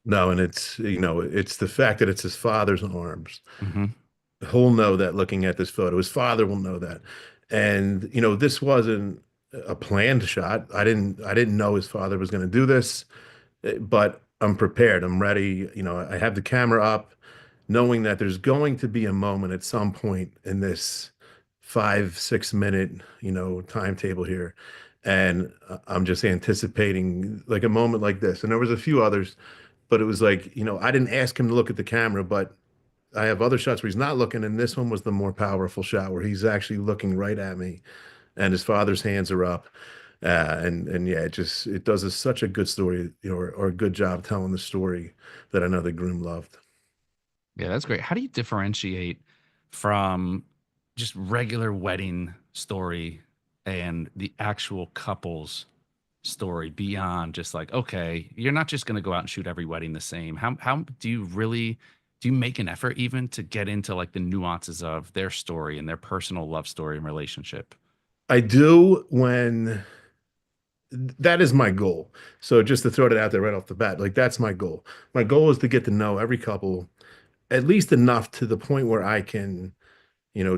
No, and it's, it's the fact that it's his father's arms. Hmm. He'll know that looking at this photo. His father will know that. And, this wasn't a planned shot. I didn't know his father was going to do this, but I'm prepared. I'm ready. I have the camera up, knowing that there's going to be a moment at some point in this 5, 6 minute, timetable here. And I'm just anticipating like a moment like this. And there was a few others, but it was like, I didn't ask him to look at the camera, but I have other shots where he's not looking, and this one was the more powerful shot where he's actually looking right at me, and his father's hands are up. And yeah, it does such a good story, or a good job telling the story that I know the groom loved. Yeah, that's great. How do you differentiate from just regular wedding story and the actual couple's story beyond just like, okay, you're not just going to go out and shoot every wedding the same. How do you really do you make an effort even to get into like the nuances of their story and their personal love story and relationship? I do when that is my goal. So just to throw it out there right off the bat, like that's my goal. My goal is to get to know every couple at least enough to the point where I can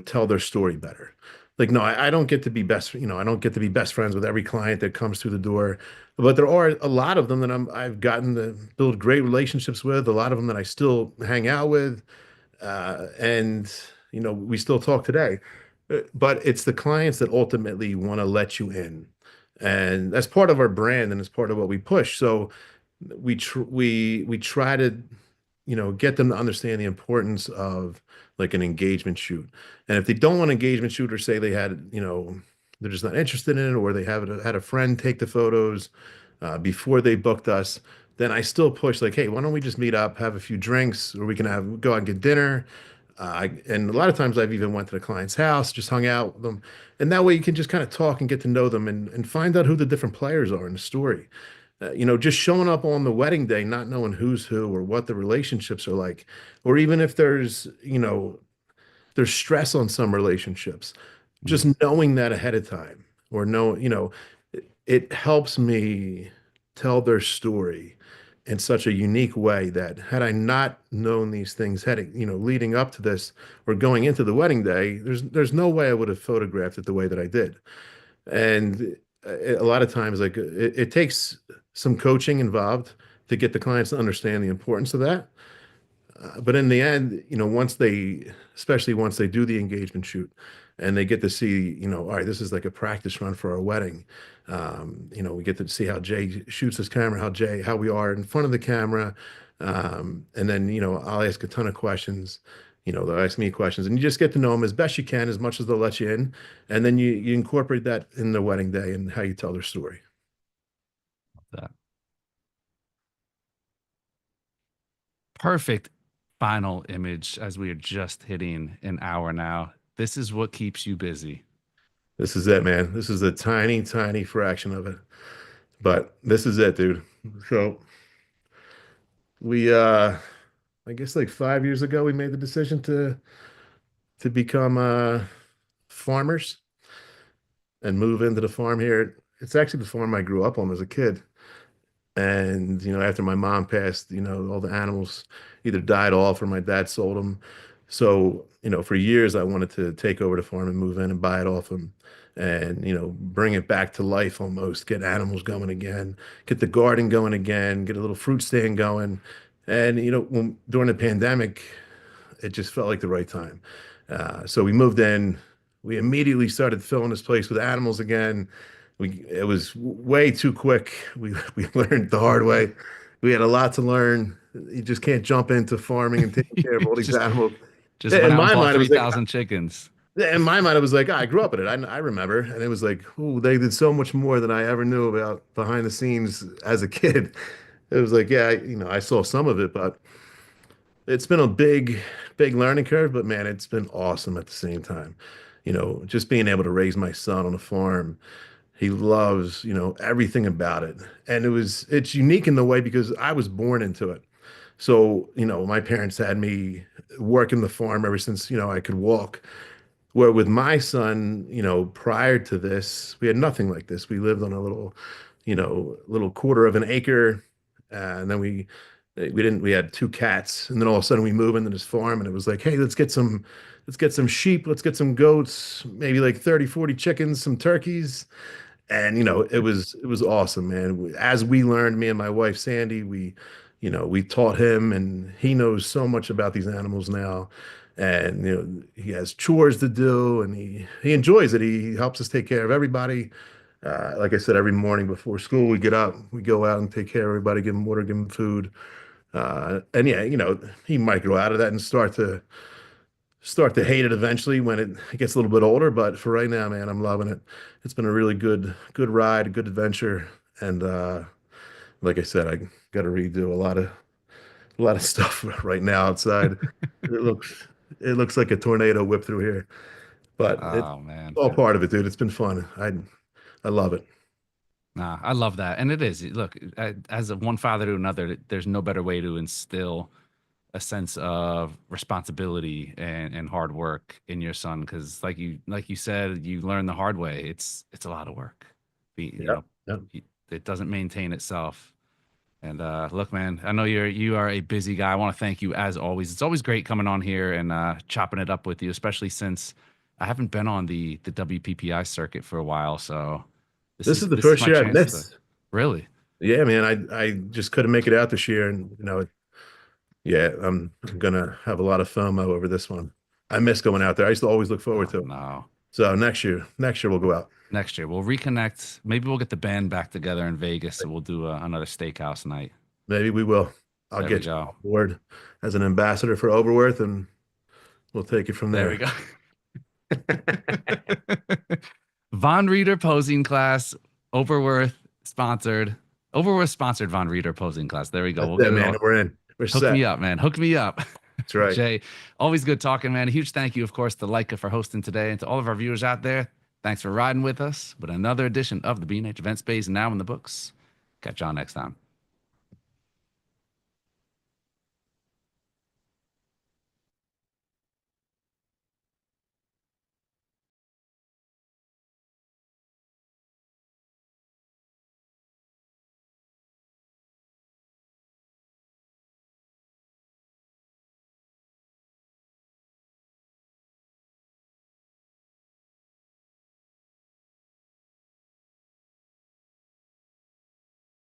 tell their story better. Like, no, I don't get to be I don't get to be best friends with every client that comes through the door, but there are a lot of them that I've gotten to build great relationships with, a lot of them that I still hang out with, and we still talk today. But it's the clients that ultimately want to let you in, and that's part of our brand and it's part of what we push. So we try to get them to understand the importance of like an engagement shoot. And if they don't want an engagement shoot, or say they had, they're just not interested in it, or they have had a friend take the photos before they booked us, then I still push like, hey, why don't we just meet up, have a few drinks, or we can go out and get dinner. And a lot of times I've even went to the client's house, just hung out with them. And that way you can just kind of talk and get to know them, and find out who the different players are in the story. Just showing up on the wedding day, not knowing who's who or what the relationships are like, or even if there's stress on some relationships, just Mm. knowing that ahead of time, or know, it helps me tell their story in such a unique way that had I not known these things heading, leading up to this or going into the wedding day, there's no way I would have photographed it the way that I did. And a lot of times, like it takes some coaching involved to get the clients to understand the importance of that. But in the end, especially once they do the engagement shoot and they get to see, all right, this is like a practice run for our wedding. We get to see how Jay shoots his camera, how we are in front of the camera. And then, I'll ask a ton of questions. They'll ask me questions, and you just get to know them as best you can, as much as they'll let you in. And then you incorporate that in the wedding day and how you tell their story. That perfect final image as we are just hitting an hour now. This is what keeps you busy. This is it, man. This is a tiny, tiny fraction of it. But this is it, dude. So we I guess like 5 years ago we made the decision to become farmers and move into the farm here. It's actually the farm I grew up on as a kid. And after my mom passed, all the animals either died off or my dad sold them. So, for years I wanted to take over the farm and move in and buy it off him, and, bring it back to life almost, get animals going again, get the garden going again, get a little fruit stand going. And, during the pandemic, it just felt like the right time. So we moved in. We immediately started filling this place with animals again. It was way too quick. We learned the hard way. We had a lot to learn. You just can't jump into farming and taking care of all these just animals. just went In out and my bought mind, it was like, 3,000 chickens. I grew up in it. I remember, and it was like, oh, they did so much more than I ever knew about behind the scenes as a kid. It was like, yeah, I saw some of it, but it's been a big, big learning curve, but man, it's been awesome at the same time. Just being able to raise my son on a farm. He loves, everything about it. And it's unique in the way because I was born into it. So, my parents had me working the farm ever since, I could walk. Where with my son, prior to this, we had nothing like this. We lived on a little quarter of an acre. And then we We had two cats, and then all of a sudden we move into this farm, and it was like, hey, let's get some sheep, let's get some goats, maybe like 30, 40 chickens, some turkeys. And it was awesome, man. As we learned, me and my wife Sandy, we taught him, and he knows so much about these animals now. And he has chores to do, and he enjoys it. He helps us take care of everybody. Like I said, every morning before school, we get up, we go out and take care of everybody, give them water, give them food. And yeah, he might grow out of that and start to hate it eventually when it gets a little bit older. But for right now, man, I'm loving it. It's been a really good ride, a good adventure. And like I said, I got to redo a lot of stuff right now outside. It looks it looks like a tornado whipped through here, but it's Oh man. all part of it, dude. It's been fun. I love it. Nah, I love that. And it is. Look, as a one father to another, there's no better way to instill a sense of responsibility and hard work in your son. Because like you said, you learn the hard way. It's a lot of work. You Yeah. know, Yeah. it doesn't maintain itself. And look, man, I know you are a busy guy. I want to thank you as always. It's always great coming on here and chopping it up with you, especially since I haven't been on the WPPI circuit for a while. So This is the this is first my year I've chance to missed. really. Yeah, man. I just couldn't make it out this year, and yeah, I'm gonna have a lot of FOMO over this one. I miss going out there. I used to always look forward Oh to it. no. So next year we'll go out. Next year we'll reconnect. Maybe we'll get the band back together in Vegas and we'll do another steakhouse night. Maybe we will. I'll There we get you go. on board as an ambassador for Overworth, and we'll take it from There we there. go. Von Reader posing class, Overworth sponsored. Overworth sponsored Von Reader posing class. There we go. That's We'll it, get it man. all. We're in. We're Hook set. me up, man. Hook me up. That's right. Jay, always good talking, man. A huge thank you, of course, to Leica for hosting today and to all of our viewers out there. Thanks for riding with us with another edition of the B&H Event Space now in the books. Catch y'all next time.